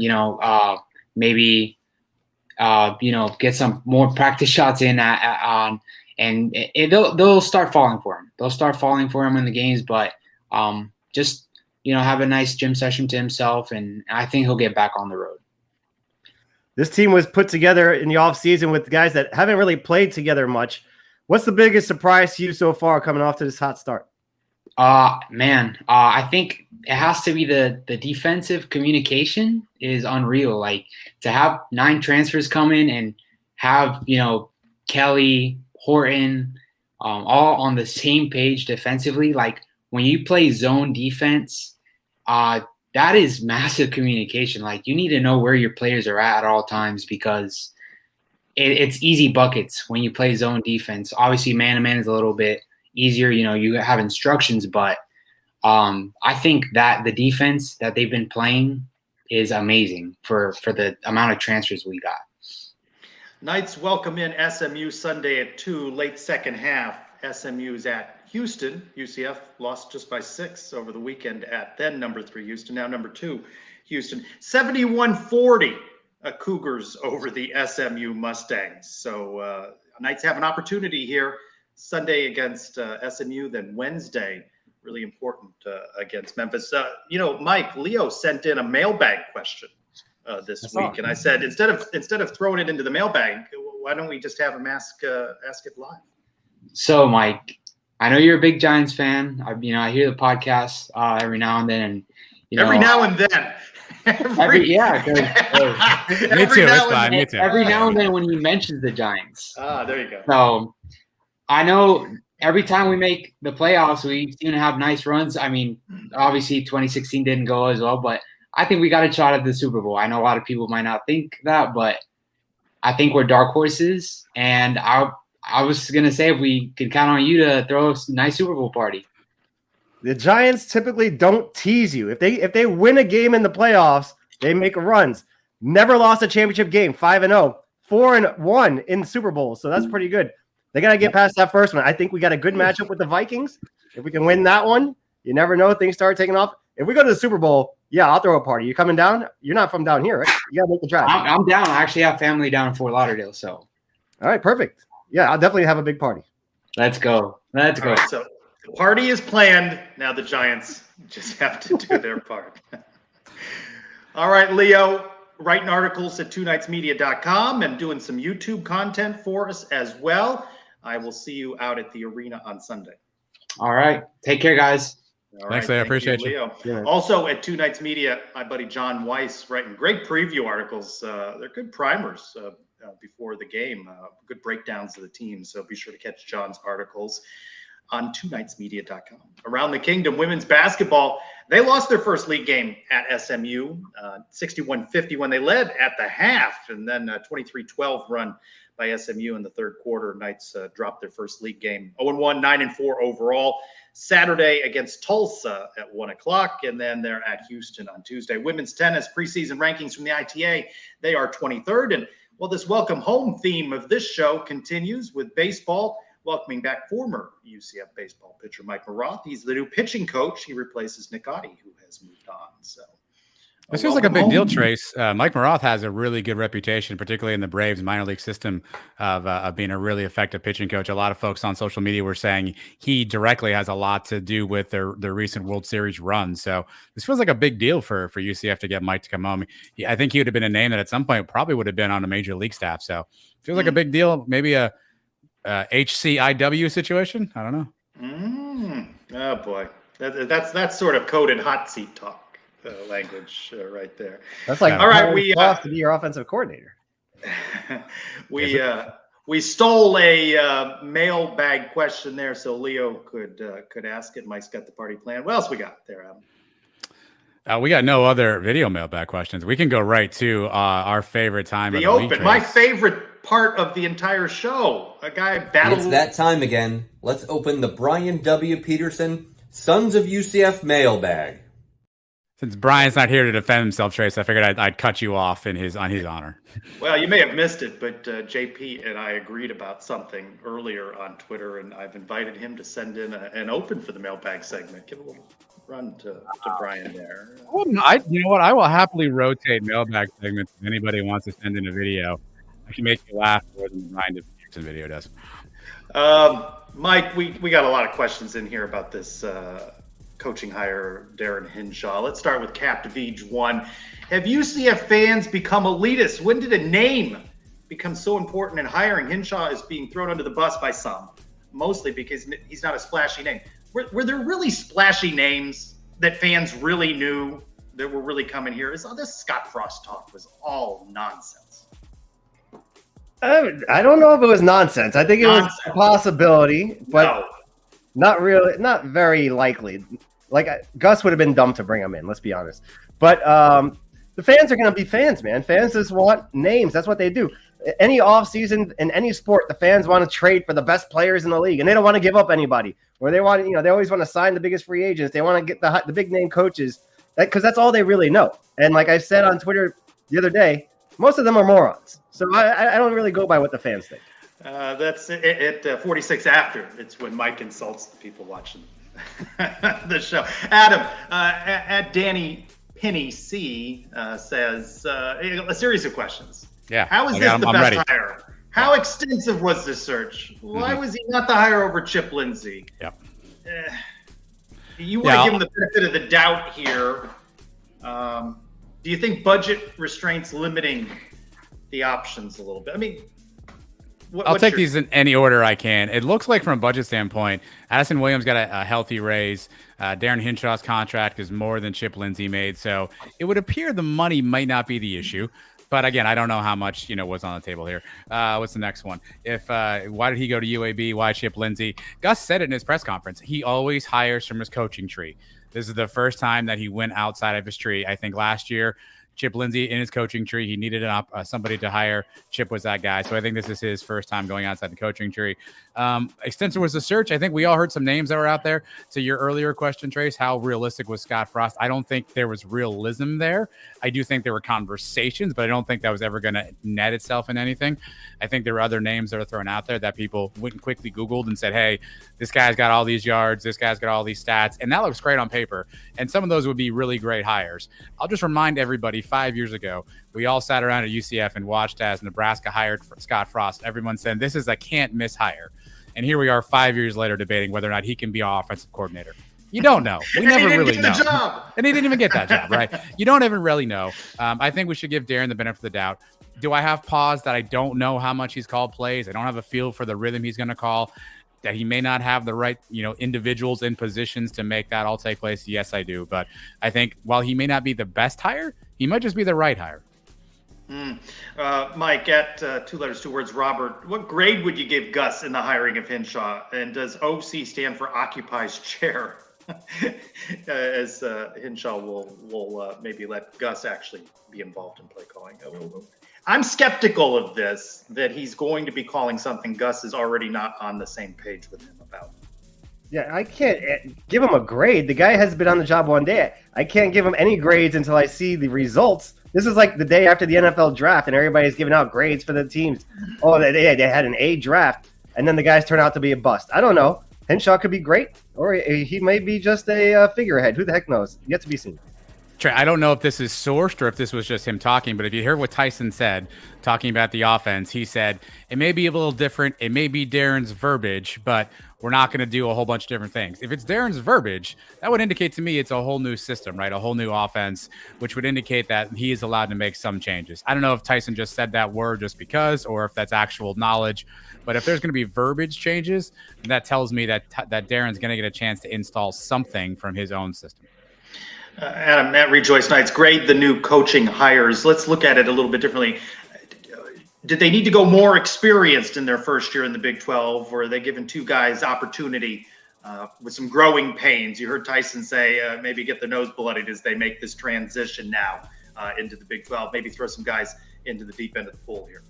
maybe, get some more practice shots in on, and they'll start falling for him. They'll start falling for him in the games, but just, have a nice gym session to himself, and I think he'll get back on the road. This team was put together in the offseason with guys that haven't really played together much. What's the biggest surprise to you so far coming off to this hot start? I think it has to be the defensive communication is unreal. Like, to have 9 transfers come in and have, Kelly, Horton, all on the same page defensively. Like, when you play zone defense, that is massive communication. Like, you need to know where your players are at all times, because it's easy buckets when you play zone defense. Obviously, man-to-man is a little bit easier. You have instructions, but I think that the defense that they've been playing is amazing for the amount of transfers we got. Knights welcome in SMU Sunday at 2, late second half. SMU's at Houston. UCF lost just by 6 over the weekend at then number 3 Houston, now number 2 Houston. 71-40 Cougars over the SMU Mustangs. So Knights have an opportunity here Sunday against SMU, then Wednesday, really important against Memphis. Mike, Leo sent in a mailbag question this week, and I said instead of throwing it into the mailbag, why don't we just have him ask it live? So, Mike, I know you're a big Giants fan. I hear the podcast every now and then, and every now and then. Every now and then when he mentions the Giants. There you go. So I know every time we make the playoffs, we seem to have nice runs. I mean, obviously 2016 didn't go as well, but I think we got a shot at the Super Bowl. I know a lot of people might not think that, but I think we're dark horses, and I was going to say if we could count on you to throw a nice Super Bowl party. The Giants typically don't tease you. If they win a game in the playoffs, they make runs. Never lost a championship game, 5-0, 4-1 in the Super Bowl. So that's pretty good. They got to get past that first one. I think we got a good matchup with the Vikings. If we can win that one, you never know. Things start taking off. If we go to the Super Bowl, yeah, I'll throw a party. You coming down? You're not from down here, right? You got to make the drive. I'm down. I actually have family down in Fort Lauderdale. So, all right, perfect. Yeah, I'll definitely have a big party. Let's go. Let's go. Right, so the party is planned. Now the Giants just have to do their part. All right, Leo, writing articles at twonightsmedia.com and doing some YouTube content for us as well. I will see you out at the arena on Sunday. All right. Take care, guys. All Thanks, right, Leo. Appreciate you. Leo. Yeah. Also at Two Nights Media, my buddy John Weiss writing great preview articles. They're good primers before the game, good breakdowns of the team. So be sure to catch John's articles on twonightsmedia.com. Around the kingdom, women's basketball, they lost their first league game at SMU, 61-50 when they led at the half, and then a 23-12 run by SMU in the third quarter. Knights dropped their first league game, 0-1, 9-4 overall. Saturday against Tulsa at 1 o'clock, and then they're at Houston on Tuesday. Women's tennis preseason rankings from the ITA, they are 23rd. And well, this welcome home theme of this show continues with baseball, welcoming back former UCF baseball pitcher Mike Maroth. He's the new pitching coach. He replaces Nick Otte, who has moved on. So this feels like a big deal, Trace. Mike Maroth has a really good reputation, particularly in the Braves minor league system, of being a really effective pitching coach. A lot of folks on social media were saying he directly has a lot to do with their recent World Series run. So this feels like a big deal for UCF to get Mike to come home. I think he would have been a name that at some point probably would have been on a major league staff. So it feels like a big deal. Maybe a HCIW situation. I don't know. Oh boy, that's sort of coded hot seat talk. Language right there. That's like all right. We to be your offensive coordinator. we stole a mailbag question there, so Leo could ask it. Mike's got the party plan. What else we got there, Adam? We got no other video mailbag questions. We can go right to our favorite time. The of the open, my favorite part of the entire show. A guy battled. It's that time again. Let's open the Brian W. Peterson Sons of UCF mailbag. Since Brian's not here to defend himself, Trace, I figured I'd cut you off on his honor. Well, you may have missed it, but JP and I agreed about something earlier on Twitter, and I've invited him to send in an open for the mailbag segment. Give a little run to Brian there. You know what? I will happily rotate mailbag segments if anybody wants to send in a video. I can make you laugh more than the Brian Peterson video does. Mike, we got a lot of questions in here about this coaching hire, Darren Hinshaw. Let's start with Cap Deveege 1. Have UCF fans become elitist? When did a name become so important in hiring? Hinshaw is being thrown under the bus by some, mostly because he's not a splashy name. Were there really splashy names that fans really knew that were really coming here? This Scott Frost talk was all nonsense. I don't know if it was nonsense. I think it was a possibility, but not really, not very likely. Like Gus would have been dumb to bring him in. Let's be honest. But the fans are going to be fans, man. Fans just want names. That's what they do. Any offseason in any sport, the fans want to trade for the best players in the league, and they don't want to give up anybody. Or they want, they always want to sign the biggest free agents. They want to get the big name coaches, because that's all they really know. And like I said on Twitter the other day, most of them are morons. So I don't really go by what the fans think. That's it. At 46 after, it's when Mike insults the people watching the show. Adam, at Danny Penny C says a series of questions. Yeah. How is this the best hire? How extensive was this search? Why was he not the hire over Chip Lindsey? Yep. You want to give him the benefit of the doubt here. Do you think budget restraints limiting the options a little bit? I mean, I'll take these in any order I can. It looks like from a budget standpoint, Addison Williams got a healthy raise. Darren Hinshaw's contract is more than Chip Lindsey made. So it would appear the money might not be the issue. But again, I don't know how much, was on the table here. What's the next one? Why did he go to UAB? Why Chip Lindsey? Gus said it in his press conference. He always hires from his coaching tree. This is the first time that he went outside of his tree. I think last year, Chip Lindsey in his coaching tree, he needed somebody to hire. Chip was that guy. So I think this is his first time going outside the coaching tree. Extensive was the search. I think we all heard some names that were out there. To your earlier question, Trace, how realistic was Scott Frost? I don't think there was realism there. I do think there were conversations, but I don't think that was ever going to net itself in anything. I think there were other names that are thrown out there that people went and quickly Googled and said, hey, this guy's got all these yards. This guy's got all these stats. And that looks great on paper. And some of those would be really great hires. I'll just remind everybody, 5 years ago, we all sat around at UCF and watched as Nebraska hired Scott Frost. Everyone said, this is a can't miss hire. And here we are 5 years later debating whether or not he can be our offensive coordinator. You don't know. We never really know. And he didn't even get that job, right? You don't even really know. I think we should give Darren the benefit of the doubt. Do I have pause that I don't know how much he's called plays? I don't have a feel for the rhythm he's going to call, that he may not have the right, individuals in positions to make that all take place. Yes, I do. But I think while he may not be the best hire, he might just be the right hire. Mike, at 2 letters, 2 words, Robert, what grade would you give Gus in the hiring of Hinshaw? And does OC stand for occupies chair? As Hinshaw will maybe let Gus actually be involved in play calling. I'm skeptical of this, that he's going to be calling something Gus is already not on the same page with him about. Yeah, I can't give him a grade. The guy has been on the job 1 day. I can't give him any grades until I see the results. This is like the day after the NFL draft, and everybody's giving out grades for the teams. Oh, they had an A draft, and then the guys turn out to be a bust. I don't know. Hinshaw could be great, or he may be just a figurehead. Who the heck knows? Yet to be seen. Trey, I don't know if this is sourced or if this was just him talking, but if you hear what Tyson said, talking about the offense, he said, it may be a little different. It may be Darren's verbiage, but we're not going to do a whole bunch of different things. If it's Darren's verbiage, that would indicate to me it's a whole new system, right? A whole new offense, which would indicate that he is allowed to make some changes. I don't know if Tyson just said that word just because, or if that's actual knowledge, but if there's going to be verbiage changes, that tells me that Darren's going to get a chance to install something from his own system. Adam, Matt Rejoice Knights, grade the new coaching hires. Let's look at it a little bit differently. Did they need to go more experienced in their first year in the Big 12, or are they giving 2 guys opportunity with some growing pains. You heard Tyson say maybe get their nose bloodied as they make this transition now into the Big 12. Maybe throw some guys into the deep end of the pool here.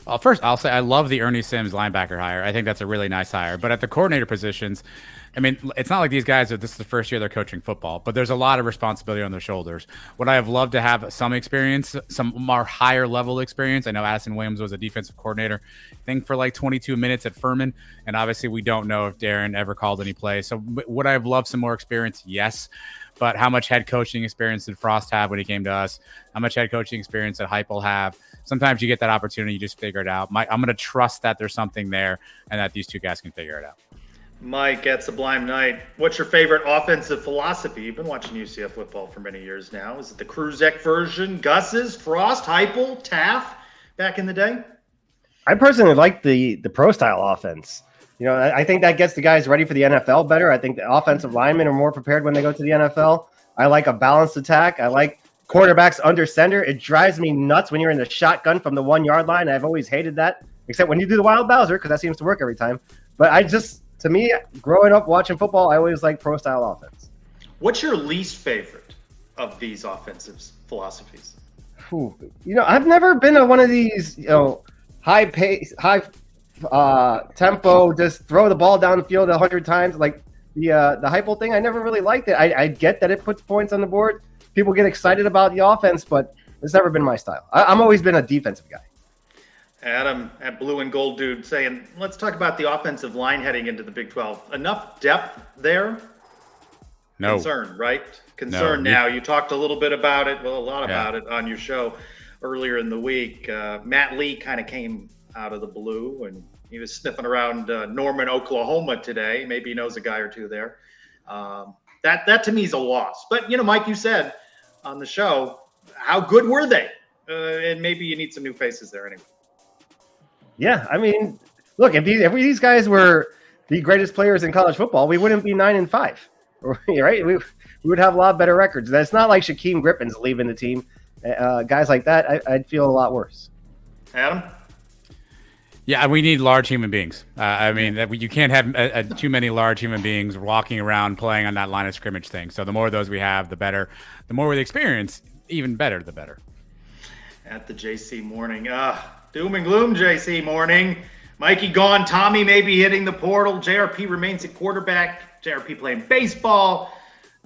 Well, first, I'll say I love the Ernie Sims linebacker hire. I think that's a really nice hire. But at the coordinator positions, I mean, it's not like these guys this is the first year they're coaching football, but there's a lot of responsibility on their shoulders. Would I have loved to have some experience, some more higher level experience? I know Addison Williams was a defensive coordinator, I think for like 22 minutes at Furman. And obviously we don't know if Darren ever called any plays. So would I have loved some more experience? Yes. But how much head coaching experience did Frost have when he came to us? How much head coaching experience did Heupel have? Sometimes you get that opportunity, you just figure it out. I'm going to trust that there's something there and that these two guys can figure it out. Mike at Sublime Night, what's your favorite offensive philosophy? You've been watching UCF football for many years now. Is it the Kruzek version, Gus's, Frost, Heupel, Taff back in the day? I personally like the pro style offense. You know, I think that gets the guys ready for the NFL better. I think the offensive linemen are more prepared when they go to the NFL. I like a balanced attack. I like quarterbacks under center. It drives me nuts when you're in the shotgun from the 1 yard line. I've always hated that, except when you do the wild Bowser, because that seems to work every time. But to me, growing up watching football, I always like pro style offense. What's your least favorite of these offensive philosophies? You know, I've never been a one of these, high pace, high tempo, just throw the ball down the field 100 times. Like the Heupel thing, I never really liked it. I get that it puts points on the board. People get excited about the offense, but it's never been my style. I'm always been a defensive guy. Adam at Blue and Gold Dude saying, let's talk about the offensive line heading into the Big 12. Enough depth there? No. Concern, right? Concern now. You talked a little bit about it, a lot about it on your show earlier in the week. Matt Lee kind of came out of the blue, and he was sniffing around Norman, Oklahoma today. Maybe he knows a guy or two there. That to me is a loss. But, Mike, you said on the show, how good were they? And maybe you need some new faces there anyway. Yeah, I mean, look, if these guys were the greatest players in college football, we wouldn't be 9-5, right? We would have a lot better records. That's not like Shaquem Griffin's leaving the team. Guys like that, I'd feel a lot worse. Adam? Yeah, we need large human beings. I mean, you can't have too many large human beings walking around playing on that line of scrimmage thing. So the more of those we have, the better. The more we experience, even better, the better. At the JC Morning. Doom and gloom, JC Morning. Mikey gone. Tommy may be hitting the portal. JRP remains at quarterback. JRP playing baseball.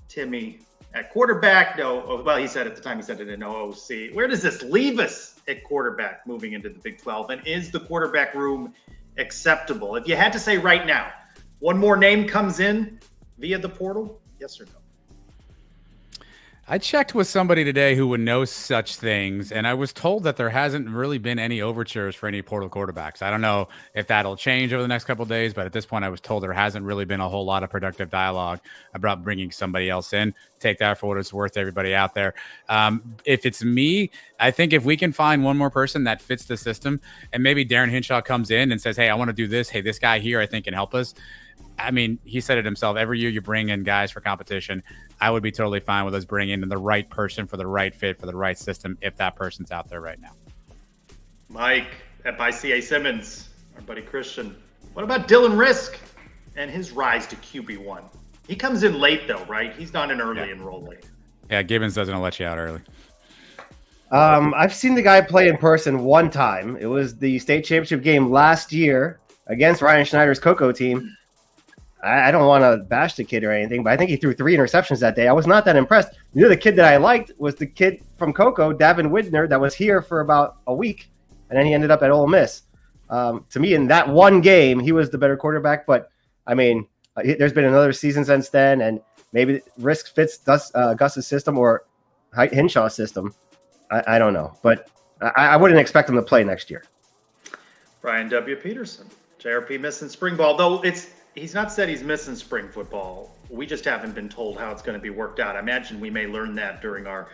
Timmy at quarterback. He said at the time he said it in OOC. Where does this leave us at quarterback moving into the Big 12? And is the quarterback room acceptable? If you had to say right now, one more name comes in via the portal, yes or no? I checked with somebody today who would know such things, and I was told that there hasn't really been any overtures for any portal quarterbacks. I don't know if that'll change over the next couple of days, but at this point I was told there hasn't really been a whole lot of productive dialogue about bringing somebody else in. Take that for what it's worth to everybody out there. If it's me, I think if we can find one more person that fits the system, and maybe Darren Hinshaw comes in and says, hey, I want to do this. Hey, this guy here I think can help us. I mean, he said it himself. Every year you bring in guys for competition. I would be totally fine with us bringing in the right person for the right fit for the right system if that person's out there right now. Mike at by C.A. Simmons, our buddy Christian. What about Dylan Risk and his rise to QB1? He comes in late though, right? He's not an early enrollee. Yeah, Gibbons doesn't let you out early. I've seen the guy play in person one time. It was the state championship game last year against Ryan Schneider's Cocoa team. I don't want to bash the kid or anything, but I think he threw 3 interceptions that day. I was not that impressed. The kid that I liked was the kid from Cocoa, Davin Widner, that was here for about a week, and then he ended up at Ole Miss. To me, in that one game, he was the better quarterback. But, I mean, there's been another season since then, and maybe Risk fits Gus's system or Hinshaw's system. I don't know. But I wouldn't expect him to play next year. Brian W. Peterson, JRP missing spring ball, though he's not said he's missing spring football. We just haven't been told how it's going to be worked out. I imagine we may learn that during our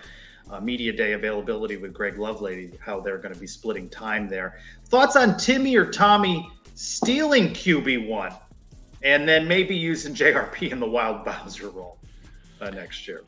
media day availability with Greg Lovelady, how they're going to be splitting time there. Thoughts on Timmy or Tommy stealing QB1 and then maybe using JRP in the Wild Bowser role next year?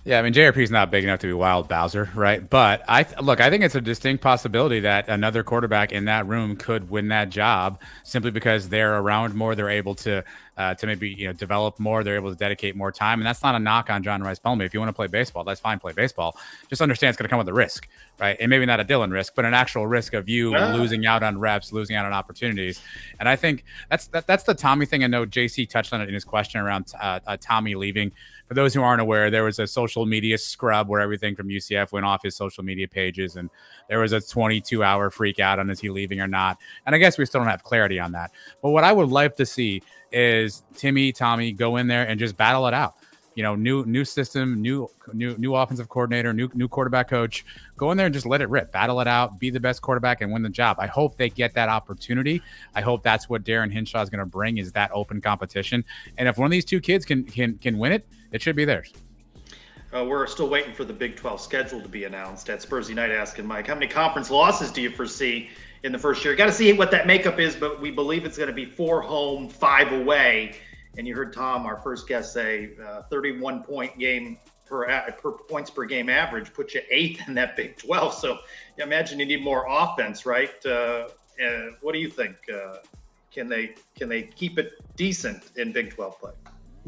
Yeah, I mean, JRP is not big enough to be Wild Bowser, right? But I think it's a distinct possibility that another quarterback in that room could win that job simply because they're around more. They're able to to maybe develop more. They're able to dedicate more time, and that's not a knock on John Rice Plumlee. If you want to play baseball, that's fine. Play baseball. Just understand it's going to come with a risk, right? And maybe not a Dylan risk, but an actual risk of you losing out on reps, losing out on opportunities. And I think that's the Tommy thing. I know JC touched on it in his question around Tommy leaving. For those who aren't aware, there was a social media scrub where everything from UCF went off his social media pages, and there was a 22-hour freak out on is he leaving or not. And I guess we still don't have clarity on that. But what I would like to see is Tommy go in there and just battle it out. New system, new offensive coordinator, new quarterback coach. Go in there and just let it rip, battle it out, be the best quarterback, and win the job. I hope they get that opportunity. I hope that's what Darren Hinshaw is going to bring, is that open competition. And if one of these two kids can win it, it should be theirs. We're still waiting for the Big 12 schedule to be announced. At Spursy Night asking Mike, how many conference losses do you foresee in the first year? Got to see what that makeup is, but we believe it's going to be 4 home, 5 away. And you heard Tom, our first guest, say 31-point game per points per game average puts you 8th in that Big 12. So imagine you need more offense, right? What do you think? Can they keep it decent in Big 12 play?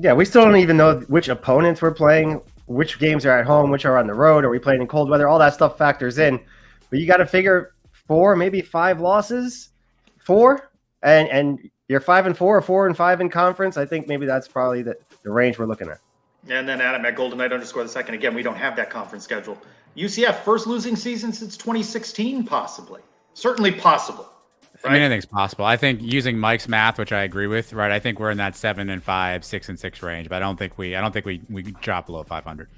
Yeah, we still don't even know which opponents we're playing, which games are at home, which are on the road. Are we playing in cold weather? All that stuff factors in. But you got to figure 4, maybe 5 losses, 4, and you're 5-4 or 4-5 in conference. I think maybe that's probably the range we're looking at. And then Adam at Golden Knight _ the second. Again, we don't have that conference schedule. UCF first losing season since 2016, possibly. Certainly possible. Right? I mean, anything's possible. I think using Mike's math, which I agree with, right? I think we're in that 7-5, 6-6 range, but I don't think we drop below 500.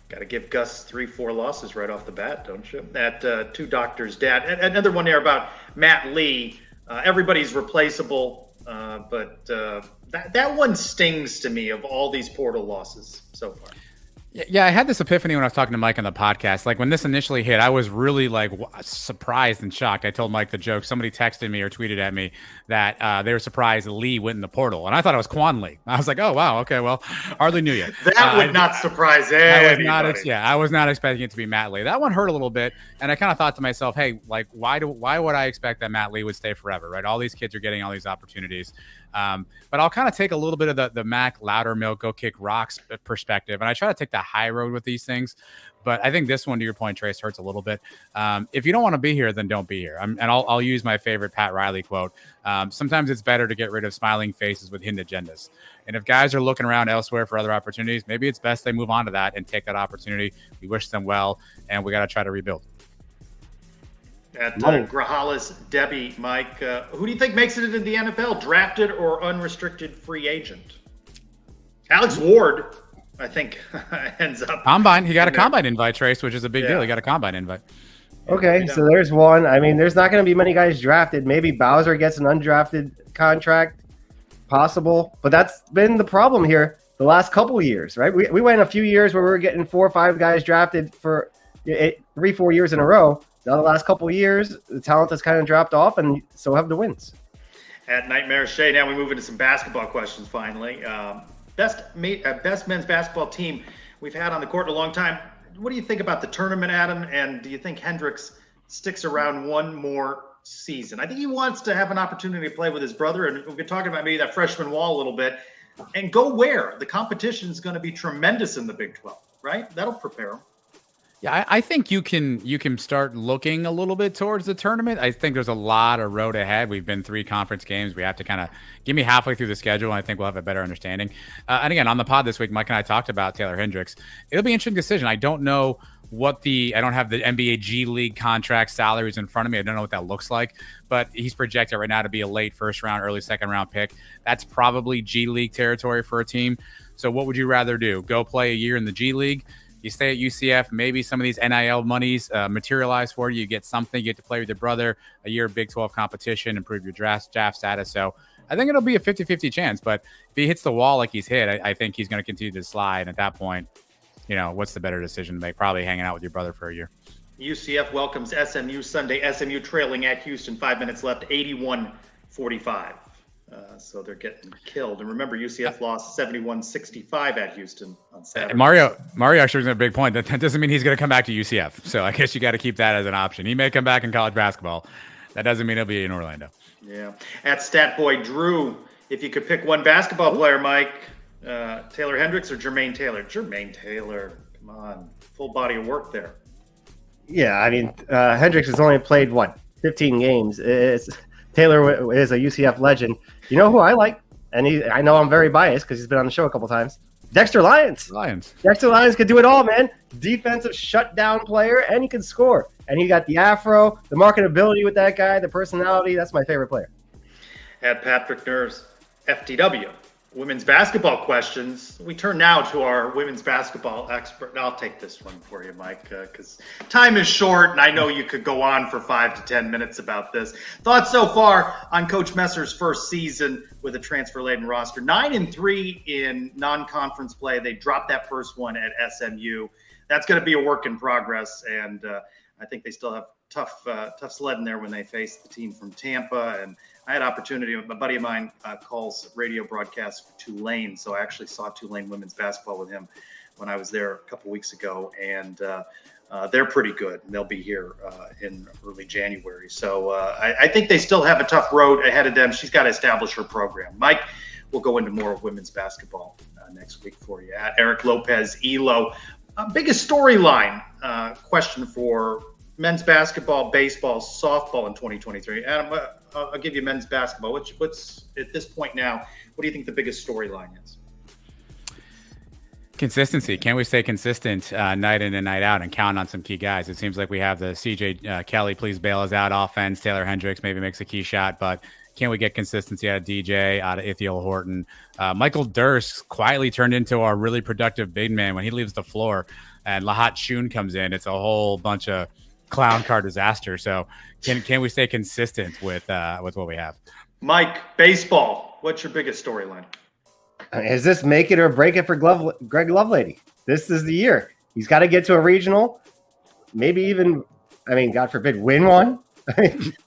Got to give Gus 3-4 losses right off the bat, don't you? At Two Doctors Dad. Another one there about Matt Lee. Everybody's replaceable, but that one stings to me of all these portal losses so far. Yeah, I had this epiphany when I was talking to Mike on the podcast. Like when this initially hit, I was really surprised and shocked. I told Mike the joke. Somebody texted me or tweeted at me that they were surprised Lee went in the portal, and I thought it was Quan Lee. I was like, oh wow, okay, well, hardly knew you. That would not surprise anybody. I was not expecting it to be Matt Lee. That one hurt a little bit, and I kind of thought to myself, hey, like why would I expect that Matt Lee would stay forever? Right? All these kids are getting all these opportunities. But I'll kind of take a little bit of the Mac Loudermilk go kick rocks perspective, and I try to take the high road with these things. But I think this one, to your point, Trace, hurts a little bit. If you don't want to be here, then don't be here. And I'll use my favorite Pat Riley quote. Sometimes it's better to get rid of smiling faces with hidden agendas. And if guys are looking around elsewhere for other opportunities, maybe it's best they move on to that and take that opportunity. We wish them well, and we got to try to rebuild. At Grajales, Debbie, Mike, who do you think makes it into the NFL, drafted or unrestricted free agent? Alex Ward, I think, ends up. Combine. He got a combine invite, Trace, which is a big deal. He got a combine invite. Okay, so there's one. I mean, there's not going to be many guys drafted. Maybe Bowser gets an undrafted contract, possible. But that's been the problem here the last couple of years, right? We went a few years where we were getting 4 or 5 guys drafted for 3-4 years in a row. Now the last couple of years, the talent has kind of dropped off, and so have the wins. At Nightmare Shea, now we move into some basketball questions finally. Best men's basketball team we've had on the court in a long time. What do you think about the tournament, Adam? And do you think Hendricks sticks around one more season? I think he wants to have an opportunity to play with his brother, and we've been talking about maybe that freshman wall a little bit. And go where? The competition is going to be tremendous in the Big 12, right? That'll prepare him. Yeah, I think you can start looking a little bit towards the tournament. I think there's a lot of road ahead. We've been 3 conference games. We have to kind of give me halfway through the schedule, and I think we'll have a better understanding. And again, on the pod this week, Mike and I talked about Taylor Hendricks. It'll be an interesting decision. I don't know I don't have the NBA G League contract salaries in front of me. I don't know what that looks like, but he's projected right now to be a late first round, early second round pick. That's probably G League territory for a team. So what would you rather do? Go play a year in the G League? You stay at UCF, maybe some of these NIL monies materialize for you. You get something, you get to play with your brother, a year of Big 12 competition, improve your draft status. So I think it'll be a 50-50 chance. But if he hits the wall like he's hit, I think he's going to continue to slide. And at that point, what's the better decision to make? Probably hanging out with your brother for a year. UCF welcomes SMU Sunday. SMU trailing at Houston, 5 minutes left, 81-45. So they're getting killed. And remember, UCF lost 71-65 at Houston on Saturday. Mario actually was a big point. That doesn't mean he's going to come back to UCF. So I guess you got to keep that as an option. He may come back in college basketball. That doesn't mean he'll be in Orlando. Yeah. At Statboy Drew, If you could pick one basketball player, Mike, Taylor Hendricks or Jermaine Taylor? Jermaine Taylor, come on, full body of work there. Yeah, I mean, Hendricks has only played, 15 games. Taylor is a UCF legend. You know who I like? And I know I'm very biased because he's been on the show a couple times. Dexter Lyons. Dexter Lyons could do it all, man. Defensive shutdown player, and he can score. And he got the afro, the marketability with that guy, the personality. That's my favorite player. At Patrick Nurse, FTW. Women's basketball questions. We turn now to our women's basketball expert. I'll take this one for you, Mike, because time is short, and I know you could go on for 5 to 10 minutes about this. Thoughts so far on Coach Messer's first season with a transfer-laden roster? 9-3 in non-conference play. They dropped that first one at SMU. That's going to be a work in progress, and I think they still have tough sledding there when they face the team from Tampa. And I had opportunity. A buddy of mine calls radio broadcasts for Tulane, so I actually saw Tulane women's basketball with him when I was there a couple weeks ago, and they're pretty good. And they'll be here in early January. So I think they still have a tough road ahead of them. She's got to establish her program. Mike, we'll go into more of women's basketball next week for you. At Eric Lopez, ELO. Biggest storyline question for men's basketball, baseball, softball in 2023. Adam, I'll give you men's basketball. What's at this point now, what do you think the biggest storyline is? Consistency. Can we stay consistent night in and night out and count on some key guys? It seems like we have the CJ Kelly, please bail us out offense. Taylor Hendricks maybe makes a key shot, but can we get consistency out of DJ, out of Ithiel Horton? Michael Durst quietly turned into our really productive big man when he leaves the floor and Lahat Shun comes in. It's a whole bunch of clown car disaster. So can we stay consistent with what we have? Mike, baseball, what's your biggest storyline? Is this make it or break it for Greg Lovelady? This is the year. He's got to get to a regional, maybe even, God forbid, win one.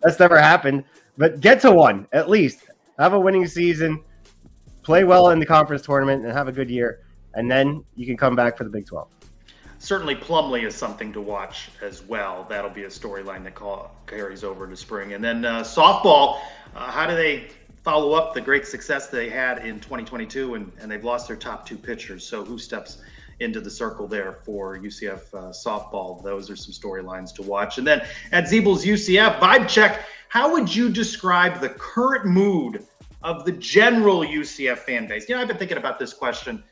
That's never happened, but get to one at least. Have a winning season, play well in the conference tournament, and have a good year. And then you can come back for the Big 12. Certainly Plumlee is something to watch as well. That'll be a storyline that carries over into spring. And then softball, how do they follow up the great success they had in 2022? And they've lost their top 2 pitchers. So who steps into the circle there for UCF softball? Those are some storylines to watch. And then at Zeebel's UCF vibe check, how would you describe the current mood of the general UCF fan base? I've been thinking about this question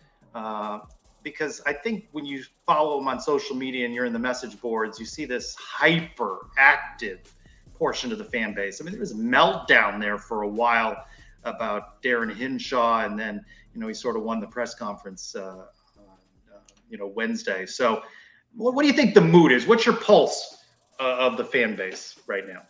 because I think when you follow them on social media and you're in the message boards, you see this hyper-active portion of the fan base. There was a meltdown there for a while about Tyson Hinshaw, and then, he sort of won the press conference, Wednesday. So what do you think the mood is? What's your pulse of the fan base right now?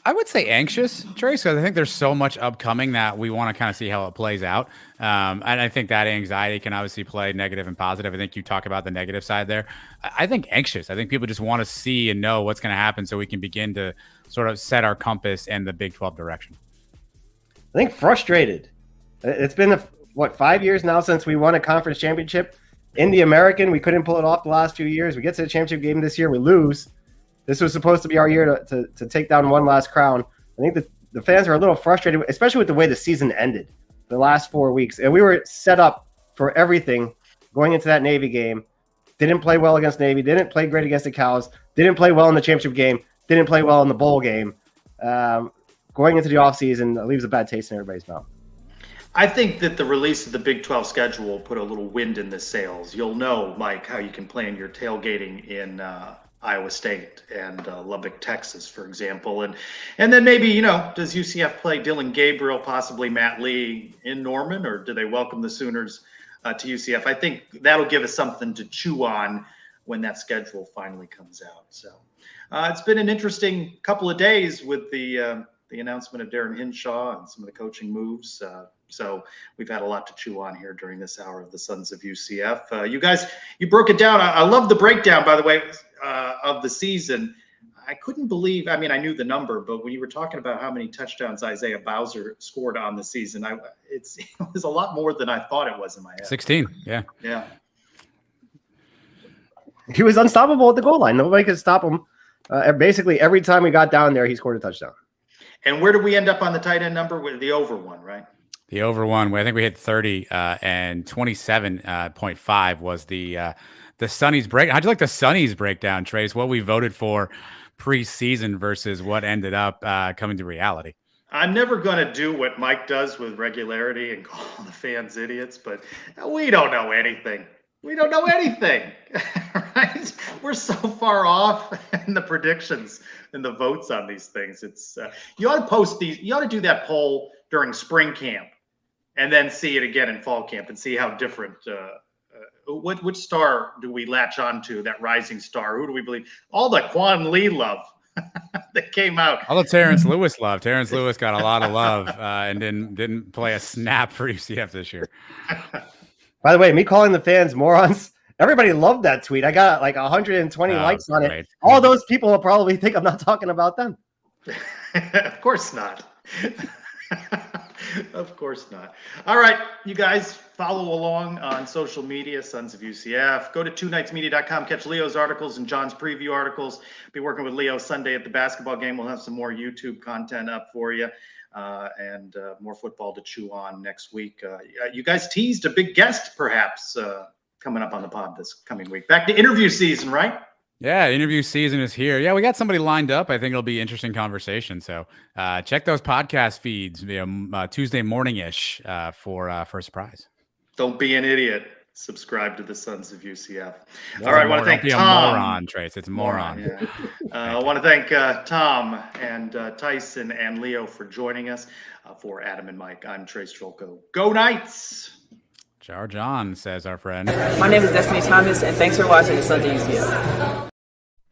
I would say anxious, Trace, because I think there's so much upcoming that we want to kind of see how it plays out. And I think that anxiety can obviously play negative and positive. I think you talk about the negative side there. I think anxious. I think people just want to see and know what's going to happen so we can begin to sort of set our compass in the Big 12 direction. I think frustrated. It's been, 5 years now since we won a conference championship. In the American, we couldn't pull it off the last 2 years. We get to the championship game this year, we lose. This was supposed to be our year to take down one last crown. I think the fans are a little frustrated, especially with the way the season ended the last 4 weeks. And we were set up for everything going into that Navy game. Didn't play well against Navy. Didn't play great against the Cows. Didn't play well in the championship game. Didn't play well in the bowl game. Going into the offseason, it leaves a bad taste in everybody's mouth. I think that the release of the Big 12 schedule will put a little wind in the sails. You'll know, Mike, how you can plan your tailgating in Iowa State and Lubbock, Texas, for example. And then maybe, does UCF play Dylan Gabriel, possibly Matt Lee in Norman, or do they welcome the Sooners to UCF? I think that'll give us something to chew on when that schedule finally comes out. So it's been an interesting couple of days with the announcement of Tyson Hinshaw and some of the coaching moves. So we've had a lot to chew on here during this hour of the Sons of UCF. You guys, you broke it down. I love the breakdown, by the way, of the season. I couldn't believe, I knew the number, but when you were talking about how many touchdowns Isaiah Bowser scored on the season, it was a lot more than I thought it was in my head. 16, yeah. Yeah. He was unstoppable at the goal line. Nobody could stop him. Basically, every time we got down there, he scored a touchdown. And where did we end up on the tight end number? With the over one, right? The over one. I think we hit 30 and 27.5 was the Sonny's break. How'd you like the Sonny's breakdown, Trace? What we voted for preseason versus what ended up coming to reality. I'm never going to do what Mike does with regularity and call the fans idiots, but we don't know anything. We don't know anything, right? We're so far off in the predictions and the votes on these things. It's you ought to post these. You ought to do that poll during spring camp, and then see it again in fall camp and see how different. Which star do we latch onto? That rising star. Who do we believe? All the Quan Lee love that came out. All the Terrence Lewis love. Terrence Lewis got a lot of love and didn't play a snap for UCF this year. By the way, me calling the fans morons, everybody loved that tweet. I got like 120 likes on it. All those people will probably think I'm not talking about them. Of course not. Of course not. All right, you guys follow along on social media, Sons of UCF. Go to twonightsmedia.com, catch Leo's articles and John's preview articles. Be working with Leo Sunday at the basketball game. We'll have some more YouTube content up for you. And more football to chew on next week. You guys teased a big guest, perhaps, coming up on the pod this coming week. Back to interview season, right? Yeah, interview season is here. Yeah, we got somebody lined up. I think it'll be interesting conversation. So check those podcast feeds Tuesday morning-ish for a surprise. Don't be an idiot. Subscribe to the Sons of UCF. All right, I want to thank Tom. A moron, Trace. It's a moron. Yeah. I want to thank Tom and Tyson and Leo for joining us. For Adam and Mike, I'm Trace Trolko. Go Knights! Jar John, says our friend. My name is Destiny Thomas, and thanks for watching the Sons of UCF.